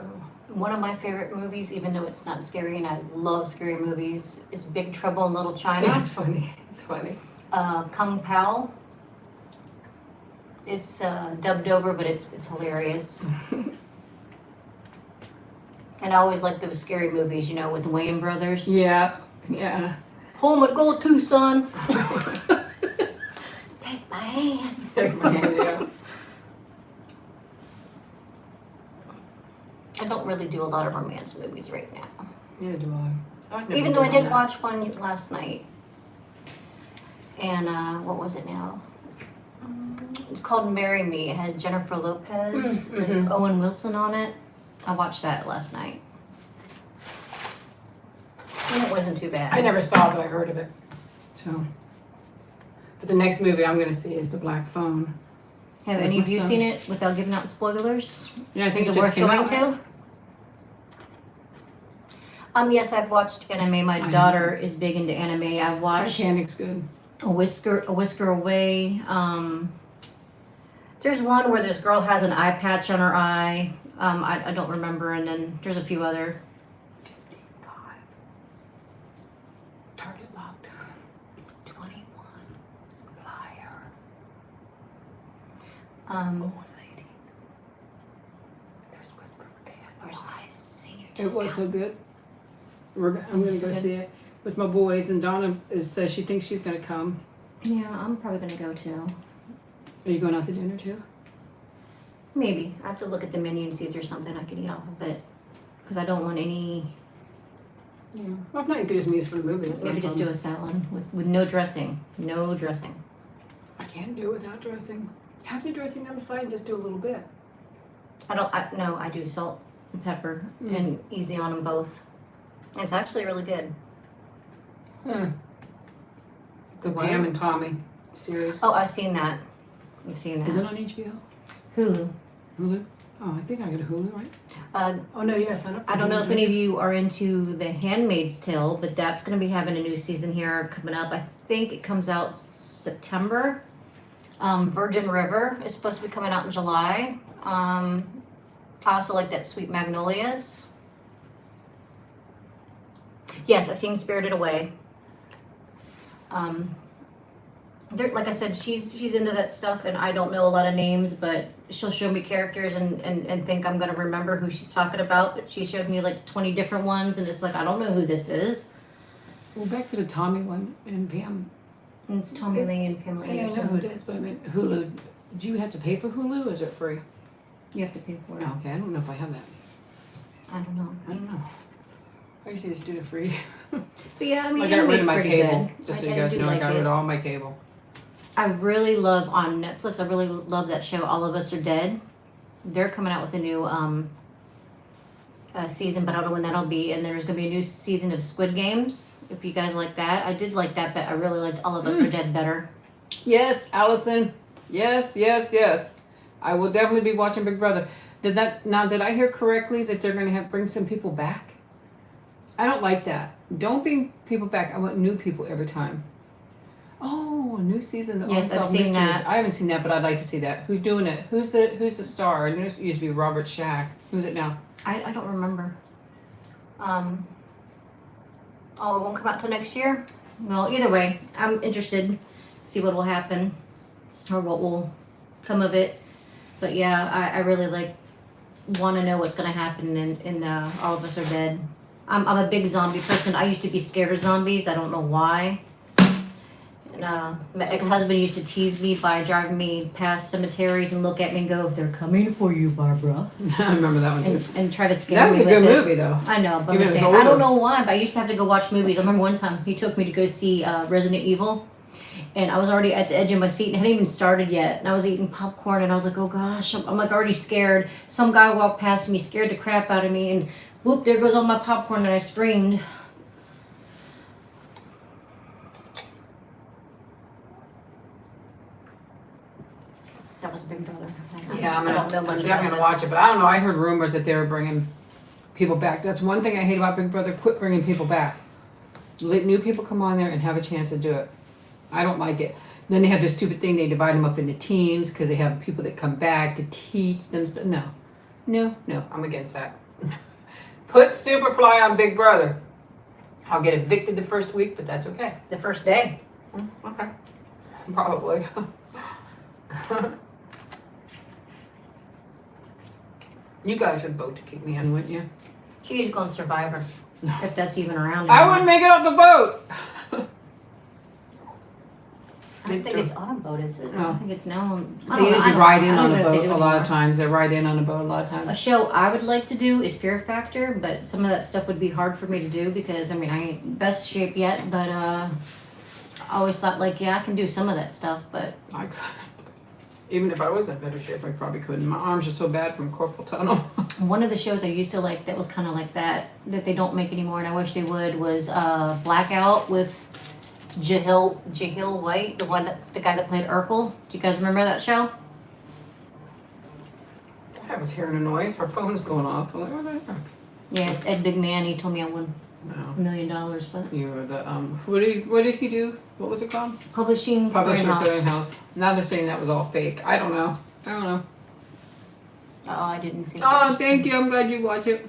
One of my favorite movies, even though it's not scary and I love scary movies, is Big Trouble in Little China. Yeah, it's funny. It's funny. Kung Pao. It's dubbed over, but it's hilarious. And I always like those scary movies, with the Wayans brothers. Yeah. Home to go to, son. Take my hand. Yeah. I don't really do a lot of romance movies right now. Yeah, do I? Was never Even though I good did on watch one last night. And what was it now? It's called Marry Me. It has Jennifer Lopez and Owen Wilson on it. I watched that last night. And it wasn't too bad. I never saw it, but I heard of it. So, but the next movie I'm going to see is The Black Phone. Have With any my of you sons. seen it without giving out spoilers? Yeah, I think Is it it just worth came going out. to? Yes, I've watched anime. My daughter is big into anime. I've watched Titanic's good. A Whisker Away. There's one where this girl has an eye patch on her eye. I don't remember, and then there's a few other. 55. Target locked. 21. Liar. Um, Old lady. There's whisper for where's ASMR. my senior It was so discount? good. I'm going to go So good. see it with my boys, and Donna says she thinks she's going to come. Yeah, I'm probably gonna go too. Are you going out to dinner too? Maybe I have to look at the menu and see if there's something I can eat off of it, because I don't want any. Yeah. Well, if not, you could just meet us for the movie. That's Maybe no just do problem. a salad with no dressing. No dressing. I can't do it without dressing. Have the dressing on the side and just do a little bit. No, I do salt and pepper and easy on them both. It's actually really good. The What? Pam and Tommy series. Oh, I've seen that. You've seen that. Is it on HBO? Hulu. Hulu? Oh, I think I got a Hulu, right? Uh, Oh, no, yes. I don't know if any of you are into The Handmaid's Tale, but that's going to be having a new season here coming up. I think it comes out September. Virgin River is supposed to be coming out in July. I also like that Sweet Magnolias. Yes, I've seen Spirited Away. Like I said, she's into that stuff, and I don't know a lot of names, but she'll show me characters and think I'm gonna remember who she's talking about. But she showed me like 20 different ones, and it's like I don't know who this is. Well, back to the Tommy one and Pam. And it's Tommy Lee and Pamela I know Anderson. who it is, but I mean Hulu. Do you have to pay for Hulu, or is it free? You have to pay for it. Oh, okay, I don't know if I have that. I don't know. I don't know. I used to just do it free. But yeah, I mean, I got rid anime's of my pretty cable. good. Just so you I guys do know, I like got rid it. of all my cable. I really love on Netflix. I really love that show. All of Us Are Dead. They're coming out with a new season, but I don't know when that'll be. And there's gonna be a new season of Squid Games. If you guys like that, I did like that, but I really liked All of Us Are Dead better. Yes, Allison. Yes, yes, yes. I will definitely be watching Big Brother. Did I hear correctly that they're gonna bring some people back? I don't like that. Don't bring people back. I want new people every time. Oh, a new season of Yes, I've Unsolved seen Mysteries. that. I haven't seen that, but I'd like to see that. Who's doing it? Who's the star? I knew it used to be Robert Shack. Who's it now? I don't remember. Oh, it won't come out till next year? Well, either way, I'm interested to see what will happen or what will come of it. But yeah, I really want to know what's going to happen in All of Us Are Dead. I'm a big zombie person. I used to be scared of zombies. I don't know why. And, my ex-husband used to tease me by driving me past cemeteries and look at me and go, "They're coming for you, Barbara." I remember that one too. And try to scare That was me a with good it. movie, though. I know, but Even I'm if it's saying, I don't older. know why, but I used to have to go watch movies. I remember one time he took me to go see Resident Evil, and I was already at the edge of my seat and it hadn't even started yet. And I was eating popcorn and I was like, oh gosh, I'm like already scared. Some guy walked past me, scared the crap out of me, and whoop, there goes all my popcorn, and I screamed. That was Big Brother. Yeah, I don't know I'm much definitely about gonna it. watch it, but I don't know. I heard rumors that they were bringing people back. That's one thing I hate about Big Brother. Quit bringing people back. Let new people come on there and have a chance to do it. I don't like it. Then they have this stupid thing. They divide them up into teams because they have people that come back to teach them stuff. No, I'm against that. Put SuperFly on Big Brother. I'll get evicted the first week, but that's okay. The first day. Okay. Probably. You guys would vote to kick me in, wouldn't you? She needs to go on Survivor. No. If that's even around. I wouldn't make it off the boat. I don't think it's on a boat, is it? No. I think it's now. They usually ride in on a boat a lot of times. They ride in on a boat a lot of A times. show I would like to do is Fear Factor, but some of that stuff would be hard for me to do because I mean I ain't best shape yet, but I always thought like yeah I can do some of that stuff, but I could. Even if I was in better shape, I probably couldn't. My arms are so bad from carpal tunnel. one of the shows I used to like that was kind of like that they don't make anymore, and I wish they would was Blackout with Jahil White, the guy that played Urkel. Do you guys remember that show? I was hearing a noise. Our phone's going off. I'm like, whatever. Yeah, it's Ed Big Man. He told me I won No. $1 million, but You were the what did he do? What was it called? Publishing Publisher Clearinghouse. Clearinghouse. Now they're saying that was all fake. I don't know. Oh, I didn't see. Oh, thank you. I'm glad you watch it.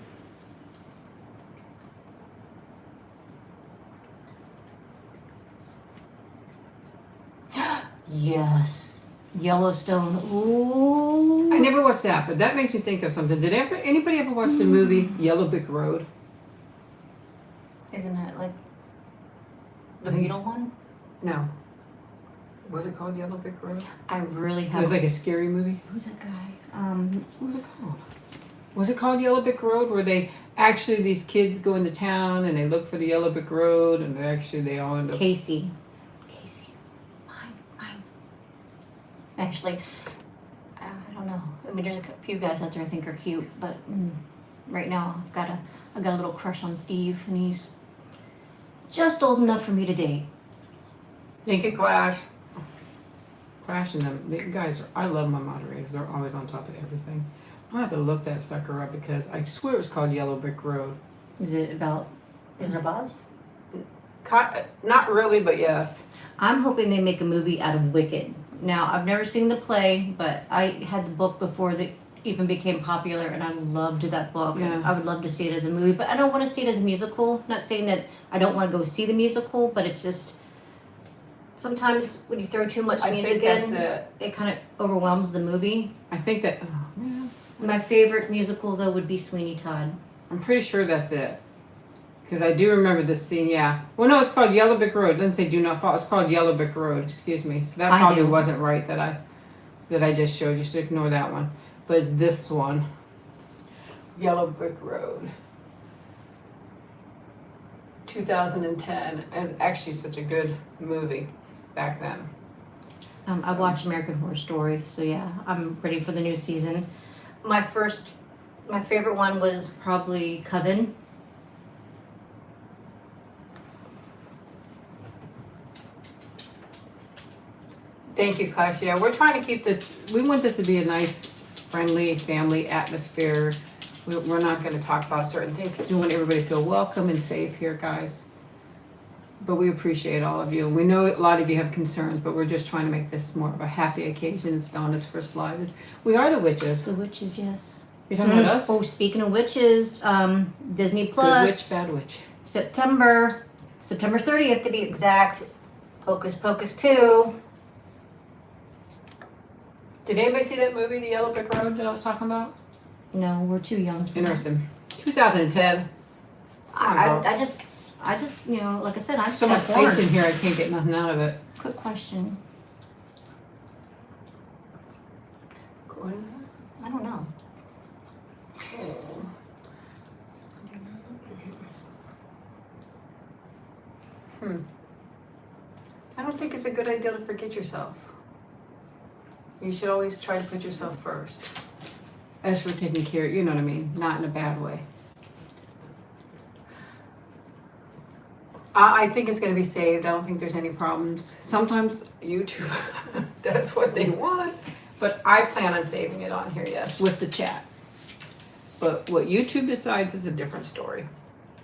Yes, Yellowstone. Ooh. I never watched that, but that makes me think of something. Did anybody ever watch the movie Yellow Brick Road? Isn't that like the I think- Beetle one? No. Was it called Yellow Brick Road? I really It have. was like a scary movie. Who's that guy? What was it called? Was it called Yellow Brick Road, where they actually these kids go into town and they look for the Yellow Brick Road, and they all end up. Casey. Mine. Actually, I don't know. I mean, there's a few guys out there I think are cute, but right now I got a little crush on Steve, and he's just old enough for me to date. Think and Clash. Clash and them. The guys are. I love my moderators. They're always on top of everything. I'm gonna have to look that sucker up because I swear it was called Yellow Brick Road. Is it a buzz? Not really, but yes. I'm hoping they make a movie out of Wicked. Now, I've never seen the play, but I had the book before it even became popular, and I loved that book. Yeah. I would love to see it as a movie, but I don't want to see it as a musical. Not saying that I don't want to go see the musical, but it's just sometimes when you throw too much music in, it kind of overwhelms the movie. I think that. Oh, yeah. My favorite musical, though, would be Sweeney Todd. I'm pretty sure that's it. Because I do remember this scene, yeah. Well, no, it's called Yellow Brick Road. It doesn't say Do Not Fall. It's called Yellow Brick Road, excuse me. So that I probably do. wasn't right that that I just showed you, so ignore that one. But it's this one, Yellow Brick Road, 2010. It was actually such a good movie back then. I watched American Horror Story, so yeah, I'm ready for the new season. My favorite one was probably Coven. Thank you, Clash. Yeah, we're trying to keep this, we want this to be a nice, friendly family atmosphere. We're not going to talk about certain things. We want everybody to feel welcome and safe here, guys. But we appreciate all of you. We know a lot of you have concerns, but we're just trying to make this more of a happy occasion. It's Donna's first live. We are the witches. The witches, yes. You're talking about us? Oh, speaking of witches, Disney Good Plus. witch, bad witch. September 30th to be exact. Hocus Pocus 2. Did anybody see that movie, The Yellow Brick Road, that I was talking about? No, we're too young. Interesting. 2010. I just, you know, like I said, I just So much got bored. ice in here, I can't get nothing out of it. Quick question. What is it? I don't know. I don't think it's a good idea to forget yourself. You should always try to put yourself first. As for taking care, you know what I mean, not in a bad way. I think it's going to be saved. I don't think there's any problems. Sometimes YouTube does what they want, but I plan on saving it on here, yes, with the chat. But what YouTube decides is a different story.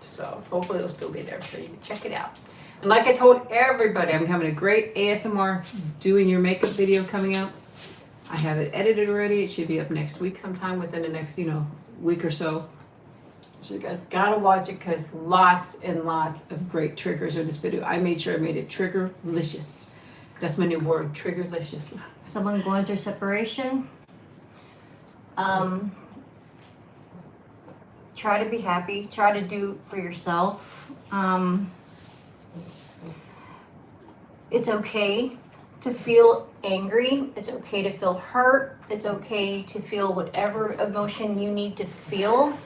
So hopefully it'll still be there so you can check it out. And like I told everybody, I'm having a great ASMR doing your makeup video coming out. I have it edited already. It should be up next week sometime within the next, week or so. So you guys gotta watch it because lots and lots of great triggers in this video. I made sure I made it trigger-licious. That's my new word, trigger-licious. Someone going through separation. Try to be happy. Try to do for yourself. It's okay to feel angry. It's okay to feel hurt. It's okay to feel whatever emotion you need to feel.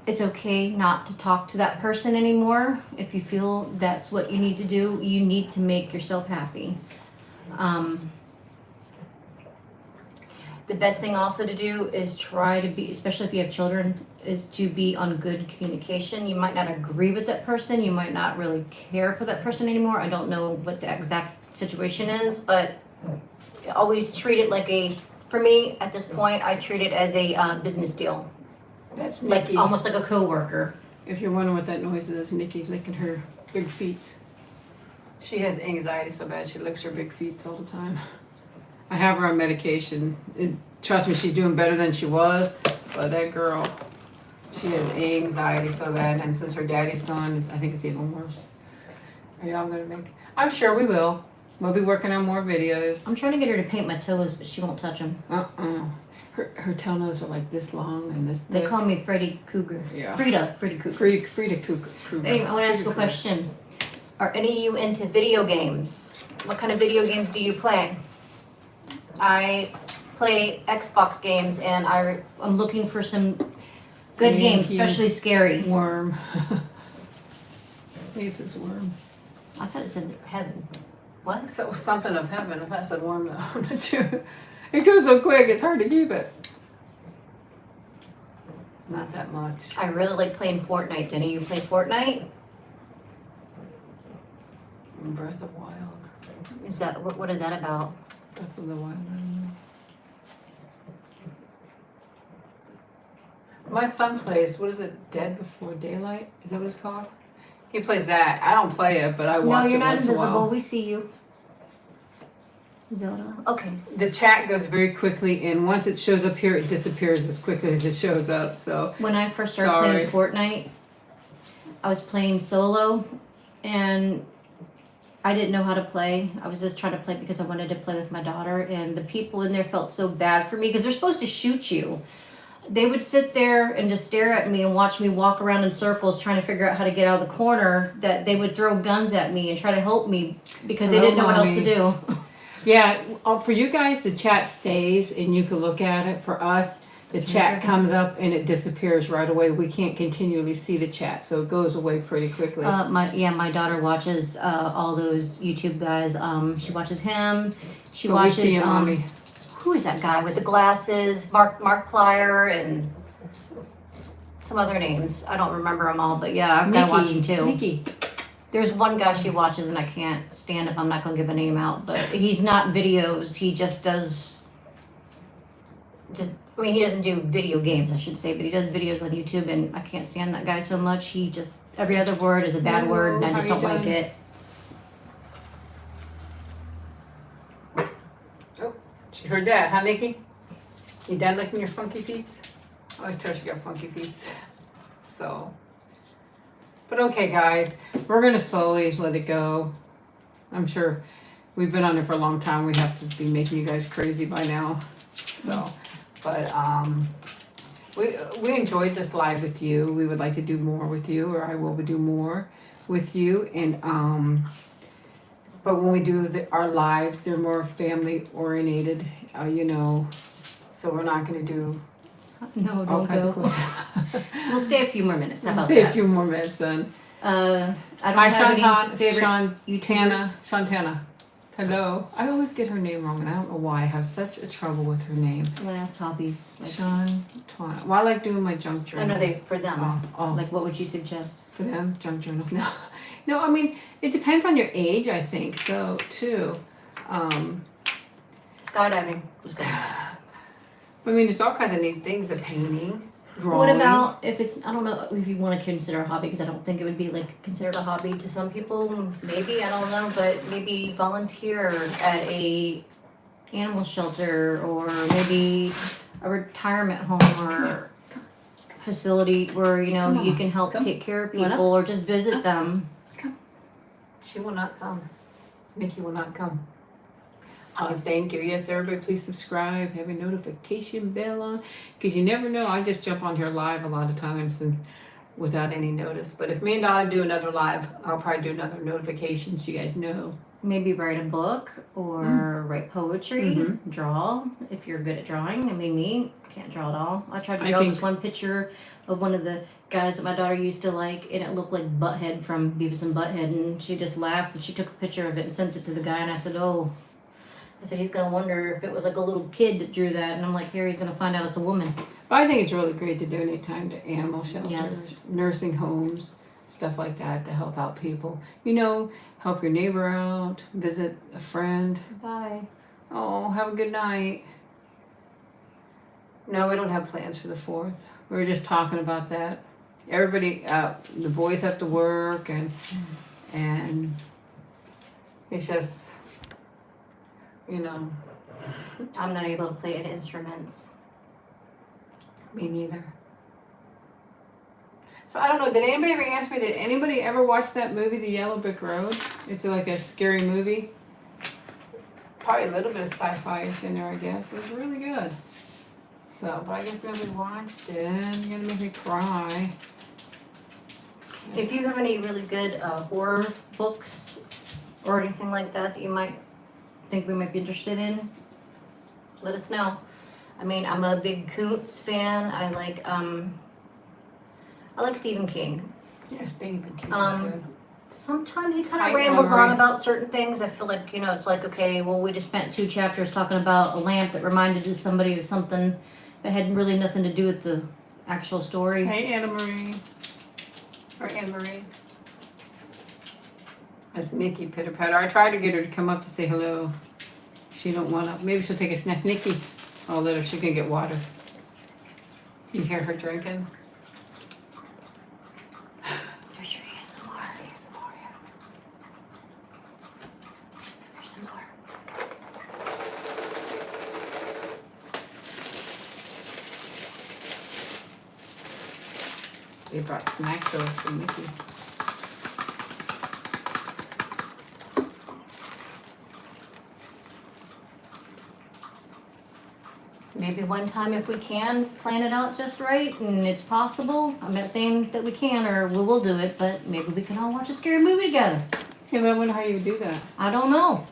It's okay not to talk to that person anymore. If you feel that's what you need to do, you need to make yourself happy. The best thing also to do is try to be, especially if you have children, is to be on good communication. You might not agree with that person. You might not really care for that person anymore. I don't know what the exact situation is, but always treat it like for me, at this point, I treat it as a business deal. That's Like Nikki. almost like a coworker. If you're wondering what that noise is, Nikki licking her big feet. She has anxiety so bad she licks her big feet all the time. I have her on medication. Trust me, she's doing better than she was, but that girl, she has anxiety so bad, and since her daddy's gone, I think it's even worse. Are y'all gonna make? I'm sure we will. We'll be working on more videos. I'm trying to get her to paint my toes, but she won't touch them. Her toenails are like this long and this thick. They call me Freddy Cougar. Yeah. Frida Cougar. Frida Cougar. Anyway, I want to ask you a question. Are any of you into video games? What kind of video games do you play? I play Xbox games, and I'm looking for some good games, especially scary. Worm. This is worm. I thought it said heaven. What? So something of heaven. I thought it said worm though. I'm not sure. It goes so quick, it's hard to keep it. Not that much. I really like playing Fortnite. Any of you play Fortnite? Breath of Wild. Is that what is that about? Breath of the Wild. I don't know. My son plays, what is it, Dead Before Daylight? Is that what it's called? He plays that. I don't play it, but I watch No, it you're not once in a invisible. while. We see you. Zelda. Okay. The chat goes very quickly, and once it shows up here, it disappears as quickly as it shows up. So When I first started playing Fortnite, I was playing solo, and I didn't know how to play. I was just trying to play because I wanted to play with my daughter, and the people in there felt so bad for me because they're supposed to shoot you. They would sit there and just stare at me and watch me walk around in circles trying to figure out how to get out of the corner, that they would throw guns at me and try to help me because they didn't know what else to do. Yeah, for you guys, the chat stays and you can look at it. For us, the chat comes up and it disappears right away. We can't continually see the chat, so it goes away pretty quickly. My daughter watches all those YouTube guys. She watches him. She But we see watches him, Mommy. who is that guy with the glasses? Mark Plyer and some other names. I don't remember them all, but yeah, I've got to watch him too. Mickey. There's one guy she watches, and I can't stand if I'm not gonna give a name out, but he's not videos. He just does. I mean, he doesn't do video games, I should say, but he does videos on YouTube, and I can't stand that guy so much. He just every other word is a bad Hello, word, and I how just you don't like doing? it. She heard that, huh, Nikki? You done licking your funky feet? I always tell her she got funky feet. So. But okay, guys, we're gonna slowly let it go. I'm sure we've been on it for a long time. We have to be making you guys crazy by now. So, but we enjoyed this live with you. We would like to do more with you, or I will do more with you. And but when we do our lives, they're more family oriented. You know, so we're not gonna do No, all don't kinds go. of cool. We'll stay a few more minutes. How about Stay a that? few more minutes then. I don't Hi, have any Shantan, favorite Shantana, YouTubers. Shantana. Hello. I always get her name wrong, and I don't know why. I have such a trouble with her name. Someone asked hobbies. Like, Shantana. Well, I like doing my junk I journals. know they for them. Oh, Like, what would you suggest? for them, junk journals. No, no. I mean, it depends on your age. I think so too. Skydiving was good. I mean, there's all kinds of neat things. Of painting, drawing. What about if it's, I don't know if you want to consider a hobby, because I don't think it would be like considered a hobby to some people, maybe, I don't know, but maybe volunteer at a animal shelter, or maybe a retirement home or facility where, you know, Come you on. can help Come. take care of You wanna? people or just visit them. She will not come. Nikki will not come. Oh, thank you. Yes, everybody, please subscribe. Have a notification bell on, because you never know. I just jump on here live a lot of times and without any notice. But if me and Donna do another live, I'll probably do another notification so you guys know. Maybe write a book or write poetry, Mhm. draw if you're good at drawing. I mean, me, I can't draw at all. I tried to I draw think- this one picture of one of the guys that my daughter used to like, and it looked like Butthead from Beavis and Butthead, and she just laughed, and she took a picture of it and sent it to the guy, and I said, oh, I said, he's gonna wonder if it was like a little kid that drew that, and I'm like, here, he's gonna find out it's a woman. But I think it's really great to donate time to animal shelters, Yes. nursing homes, stuff like that to help out people. You know, help your neighbor out, visit a friend. Bye. Oh, have a good night. No, we don't have plans for the 4th. We were just talking about that. Everybody, the boys have to work, and it's just, you know, I'm not able to play any instruments. me neither. So I don't know, did anybody ever ask me, did anybody ever watch that movie, The Yellow Brick Road? It's like a scary movie. Probably a little bit of sci-fi-ish in there, I guess. It was really good. So, but I guess nobody watched it. You're gonna make me cry. If you have any really good horror books or anything like that that you might think we might be interested in, let us know. I mean, I'm a big Koontz fan. I like Stephen King. Yeah, Stephen King Um, was good. Sometimes he kind Hi, of rambles Emery. on about certain things. I feel like, you know, it's like, okay, well, we just spent 2 chapters talking about a lamp that reminded somebody of something that had really nothing to do with the actual story. Hey, Anna Marie. Or Anne Marie. That's Nikki Pitter Patter. I tried to get her to come up to say hello. She don't want to. Maybe she'll take a snack. Nikki, I'll let her. She can get water. You hear her drinking? There's your ASMR. There's some more. They brought snacks over for Nikki. Maybe one time if we can plan it out just right and it's possible. I'm not saying that we can or we will do it, but maybe we can all watch a scary movie together. Yeah, but I wonder how you would do that. I don't know.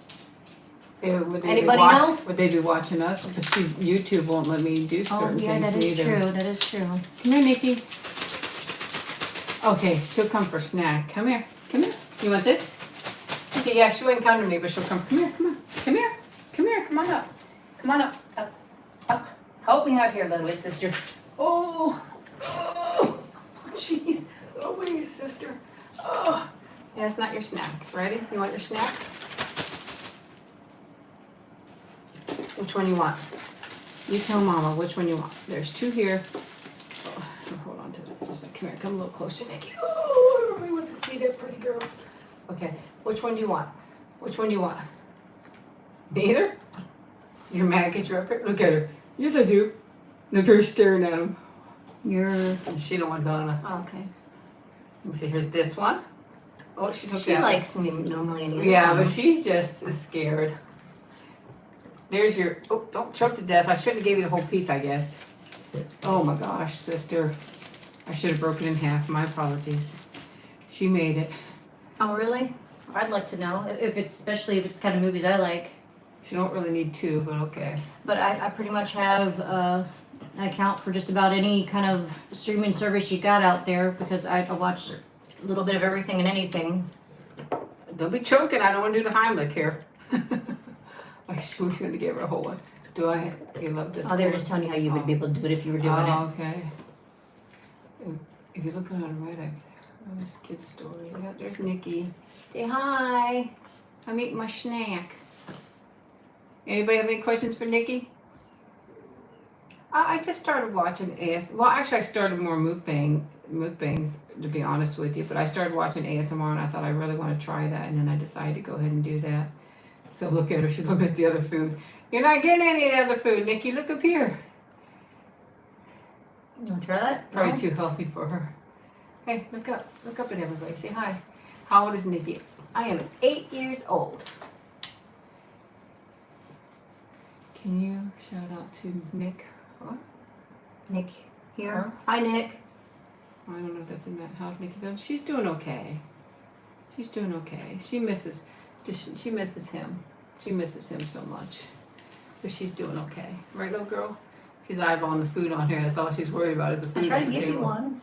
Would they Anybody be know? Would they be watching us? Because see, YouTube won't let me do Oh, certain yeah, things that is either. true. That is true. Come here, Nikki. Okay, she'll come for snack. Come here. Come here. You want this? Okay, yeah, she wouldn't come to me, but she'll come. Come here, come on. Come here. Come here. Come on up. Come on up. Up. Up. Help me out here, little way, sister. Oh. Oh. Jeez. Oh, wait, sister. Oh. Yeah, it's not your snack. Ready? You want your snack? Which one you want? You tell Mama which one you want. There's two here. Oh, hold on to it. Just like, come here, come a little closer, Nikki. Oh, everybody wants to see that pretty girl. Okay, which one do you want? Which one do you want? Neither? You're mad because you're up here? Look at her. Yes, I do. Look at her staring at him. She don't want Donna. Oh, okay. Let me see, here's this one. Oh, she took She that one. likes me normally anyway. Yeah, but she just is scared. There's your, oh, don't choke to death. I shouldn't have gave you the whole piece, I guess. Oh my gosh, sister. I should have broken it in half. My apologies. She made it. Oh, really? I'd like to know if it's, especially if it's the kind of movies I like. She don't really need two, but okay. But I pretty much have an account for just about any kind of streaming service you got out there because I watch a little bit of everything and anything. Don't be choking. I don't want to do the Heimlich here. I was going to give her a whole one. Do I? You love this Oh, they were one? just telling you how you would be able to do it if you were doing it. Oh, okay. If you look on the right, there's a kid's story. Yeah, there's Nikki. Say hi. I'm eating my snack. Anybody have any questions for Nikki? I just started watching Well, actually, I started more mukbangs, to be honest with you. But I started watching ASMR, and I thought I really want to try that, and then I decided to go ahead and do that. So look at her. She's looking at the other food. You're not getting any of the other food, Nikki. Look up here. You want to try that? Probably No? too healthy for her. Hey, look up. Look up at everybody. Say hi. How old is Nikki? I am 8 years old. Can you shout out to Nick? What? Nick here. Her? Hi, Nick. I don't know if that's in that. How's Nikki feeling? She's doing okay. She's doing okay. She misses him. She misses him so much. But she's doing okay. Right, little girl? She's eyeballing the food on here. That's all she's worried about is the food I tried on to the give you table. one.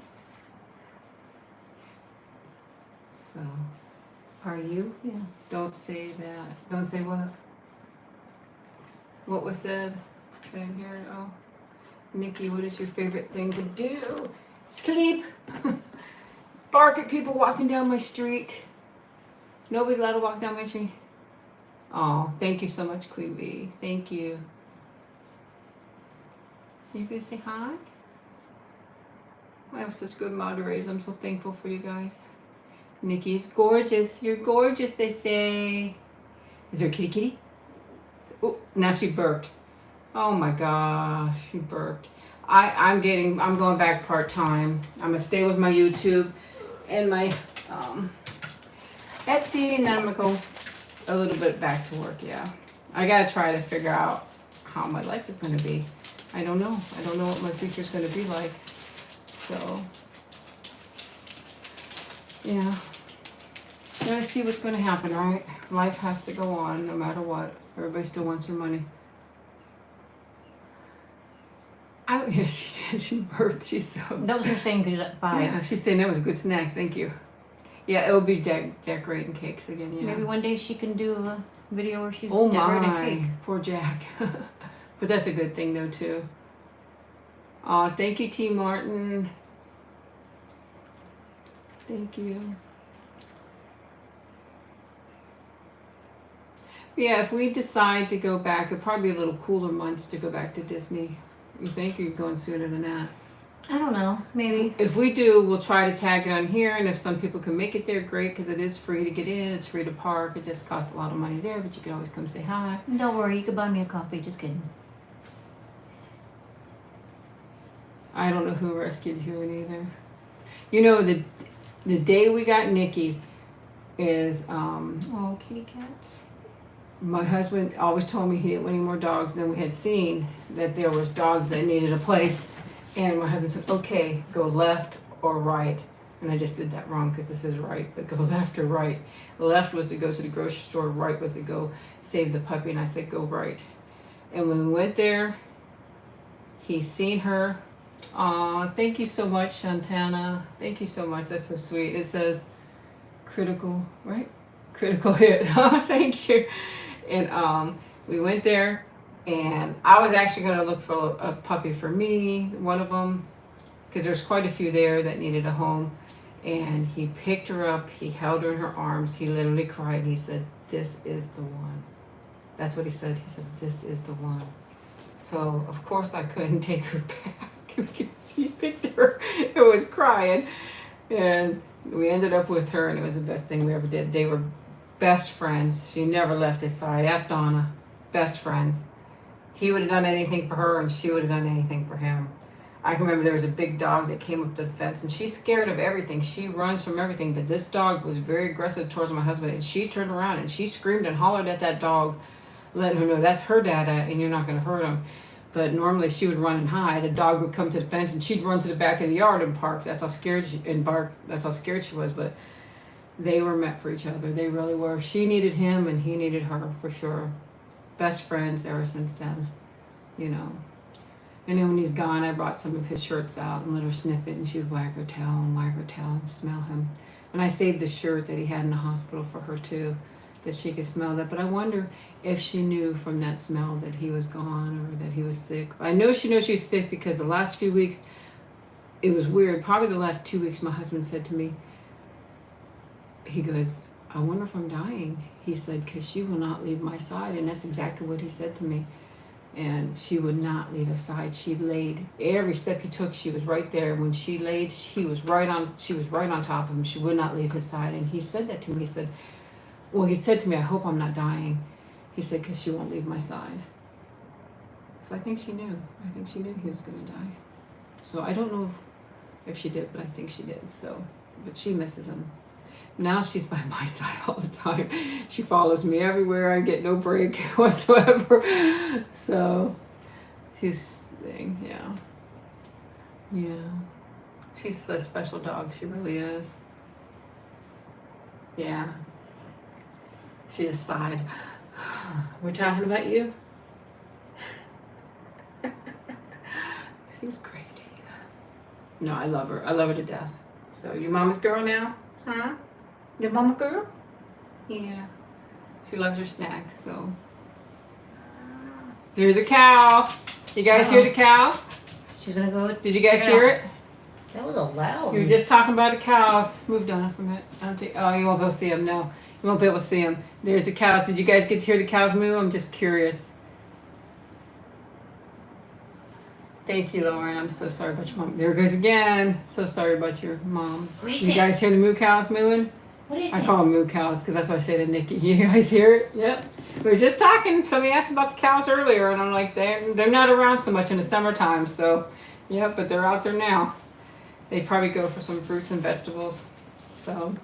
So, are you? Yeah. Don't say that. Don't say what? What was said? I didn't hear it. Oh. Nikki, what is your favorite thing to do? Sleep. Bark at people walking down my street. Nobody's allowed to walk down my street. Oh, thank you so much, Queen Bee. Thank you. You gonna say hi? I have such good moderators. I'm so thankful for you guys. Nikki's gorgeous. You're gorgeous, they say. Is there a kitty kitty? Oh, now she burped. Oh my gosh, she burped. I'm going back part-time. I'm gonna stay with my YouTube and my Etsy, and then I'm gonna go a little bit back to work, yeah. I gotta try to figure out how my life is gonna be. I don't know. I don't know what my future's gonna be like. So, yeah. Gotta see what's gonna happen, right? Life has to go on no matter what. Everybody still wants her money. Yeah, she said she burped. She's so... That was her saying goodbye. Yeah, she's saying that was a good snack. Thank you. Yeah, it will be decorating cakes again, yeah. Maybe one day she can do a video where she's Oh decorating a my, cake. poor Jack. But that's a good thing though too. Oh, thank you, T. Martin. Thank you. Yeah, if we decide to go back, it'd probably be a little cooler months to go back to Disney. You think, or you're going sooner than that? I don't know. Maybe. If we do, we'll try to tag it on here, and if some people can make it there, great, because it is free to get in, it's free to park, it just costs a lot of money there, but you can always come say hi. Don't worry, you could buy me a coffee. Just kidding. I don't know who rescued Huron either. You know, the day we got Nikki is, Oh, kitty cats. my husband always told me he didn't want any more dogs. Then we had seen that there was dogs that needed a place. And my husband said, okay, go left or right. And I just did that wrong because this is right, but go left or right. Left was to go to the grocery store, right was to go save the puppy, and I said go right. And when we went there, he's seen her. Aw, thank you so much, Shantana. Thank you so much. That's so sweet. It says critical, right? Critical hit. Thank you. And we went there, and I was actually going to look for a puppy for me, one of them, because there's quite a few there that needed a home. And he picked her up, he held her in her arms, he literally cried, and he said, "This is the one." That's what he said. He said, "This is the one." So, of course, I couldn't take her back because he picked her and was crying. And we ended up with her, and it was the best thing we ever did. They were best friends. She never left his side. Ask Donna. Best friends. He would have done anything for her, and she would have done anything for him. I can remember there was a big dog that came up to the fence, and she's scared of everything. She runs from everything, but this dog was very aggressive towards my husband, and she turned around and she screamed and hollered at that dog, letting her know that's her dada and you're not going to hurt him. But normally she would run and hide. A dog would come to the fence and she'd run to the back of the yard and bark. That's how scared she was. But they were meant for each other. They really were. She needed him and he needed her for sure. Best friends ever since then, you know. And then when he's gone, I brought some of his shirts out and let her sniff it, and she would wag her tail and smell him. And I saved the shirt that he had in the hospital for her too, that she could smell that. But I wonder if she knew from that smell that he was gone or that he was sick. I know she knows she's sick because the last few weeks, it was weird. Probably the last 2 weeks, my husband said to me, he goes, "I wonder if I'm dying." He said, "Because she will not leave my side." And that's exactly what he said to me. And she would not leave his side. She laid every step he took. She was right there. When she laid, she was right on top of him. She would not leave his side. And he said that to me. He said, "I hope I'm not dying." He said, "Because she won't leave my side." So I think she knew. I think she knew he was going to die. So I don't know if she did, but I think she did. So, but she misses him. Now she's by my side all the time. She follows me everywhere. I get no break whatsoever. So she's yeah. She's a special dog. She really is. Yeah. She just sighed. We're talking about you? She's crazy. No, I love her. I love her to death. So your mama's girl now? Huh? Your mama girl? Yeah. She loves her snacks, so. Here's a cow. You guys hear the cow? She's gonna go. Did you guys hear it? That was a loud. You were just talking about the cows. Move Donna from it. I don't think. Oh, you won't be able to see them. No, you won't be able to see them. There's the cows. Did you guys get to hear the cows moo? I'm just curious. Thank you, Lauren. I'm so sorry about your mom. There it goes again. So sorry about your mom. You guys hear the moo cows mooing? What is I it? call them moo cows because that's what I say to Nikki. You guys hear it? Yep. We were just talking. Somebody asked about the cows earlier, and I'm like, they're not around so much in the summertime. So, yep, but they're out there now. They probably go for some fruits and vegetables. So.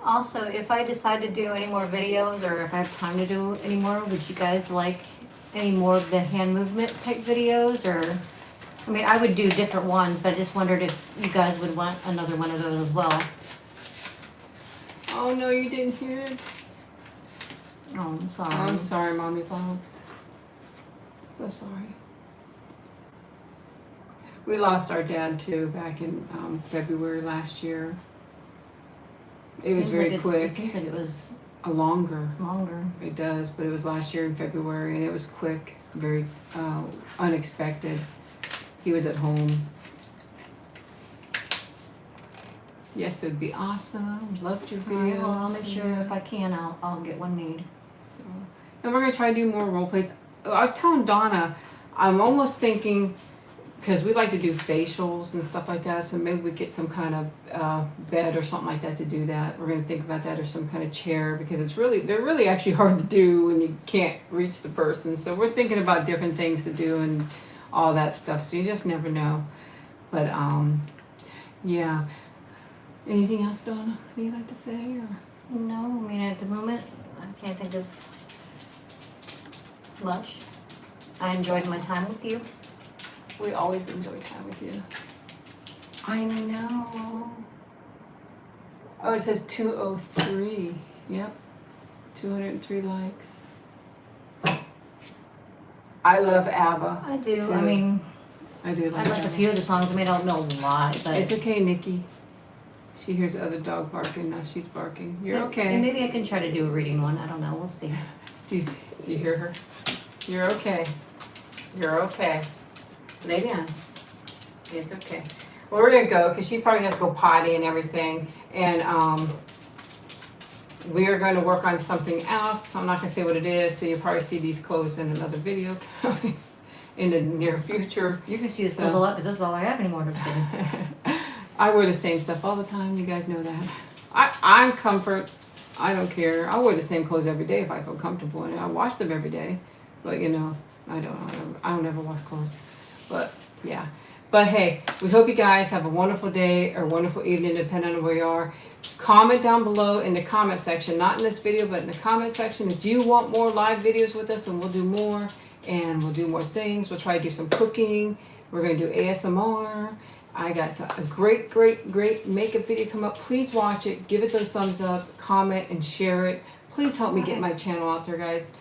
Also, if I decide to do any more videos or if I have time to do any more, would you guys like any more of the hand movement type videos? Or, I mean, I would do different ones, but I just wondered if you guys would want another one of those as well. Oh no, you didn't hear it? Oh, I'm sorry. I'm sorry, Mommy Fox. So sorry. We lost our dad too back in February last year. It was very quick. It seems like it was Longer. longer. It does, but it was last year in February, and it was quick, very unexpected. He was at home. Yes, it would be awesome. Loved your videos. Well, I'll make sure if I can, I'll get one made. So, and we're gonna try to do more role plays. I was telling Donna, I'm almost thinking, because we like to do facials and stuff like that, so maybe we get some kind of bed or something like that to do that. We're gonna think about that, or some kind of chair, because they're really actually hard to do when you can't reach the person. So we're thinking about different things to do and all that stuff. So you just never know. But yeah. Anything else, Donna, you'd like to say? Or? No, I mean, at the moment, I can't think of much. I enjoyed my time with you. We always enjoy time with you. I know. Oh, it says 203. Yep. 203 likes. I love ABBA. I do. too. I mean, I do I like like a ABBA. few of the songs. I mean, I don't know a lot, but It's okay, Nikki. She hears the other dog barking. Now she's barking. You're And okay. maybe I can try to do a reading one. I don't know. We'll see. Do you hear her? You're okay. You're okay. Lay down. It's okay. Well, we're gonna go because she probably has to go potty and everything, and we are going to work on something else. I'm not gonna say what it is, so you'll probably see these clothes in another video coming in the near future. You're gonna see this clothes a lot because this is all I have anymore. I'm just kidding. I wear the same stuff all the time. You guys know that. I'm comfort. I don't care. I wear the same clothes every day if I feel comfortable in it. I wash them every day, but you know, I don't ever wash clothes. But yeah. But hey, we hope you guys have a wonderful day or wonderful evening, depending on where you are. Comment down below in the comment section, not in this video, but in the comment section, if you want more live videos with us, and we'll do more, and we'll do more things. We'll try to do some cooking. We're going to do ASMR. I got a great makeup video come up. Please watch it. Give it those thumbs up, comment, and share it. Please help me get my channel out there, guys.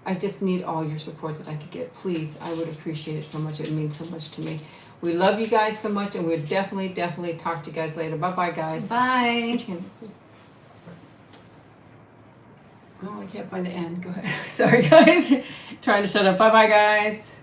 I just need all your support that I could get. Please, I would appreciate it so much. It means so much to me. We love you guys so much, and we'll definitely talk to you guys later. Bye-bye, guys. Bye. Oh, I can't find the end. Go ahead. Sorry, guys. Trying to shut up. Bye-bye, guys.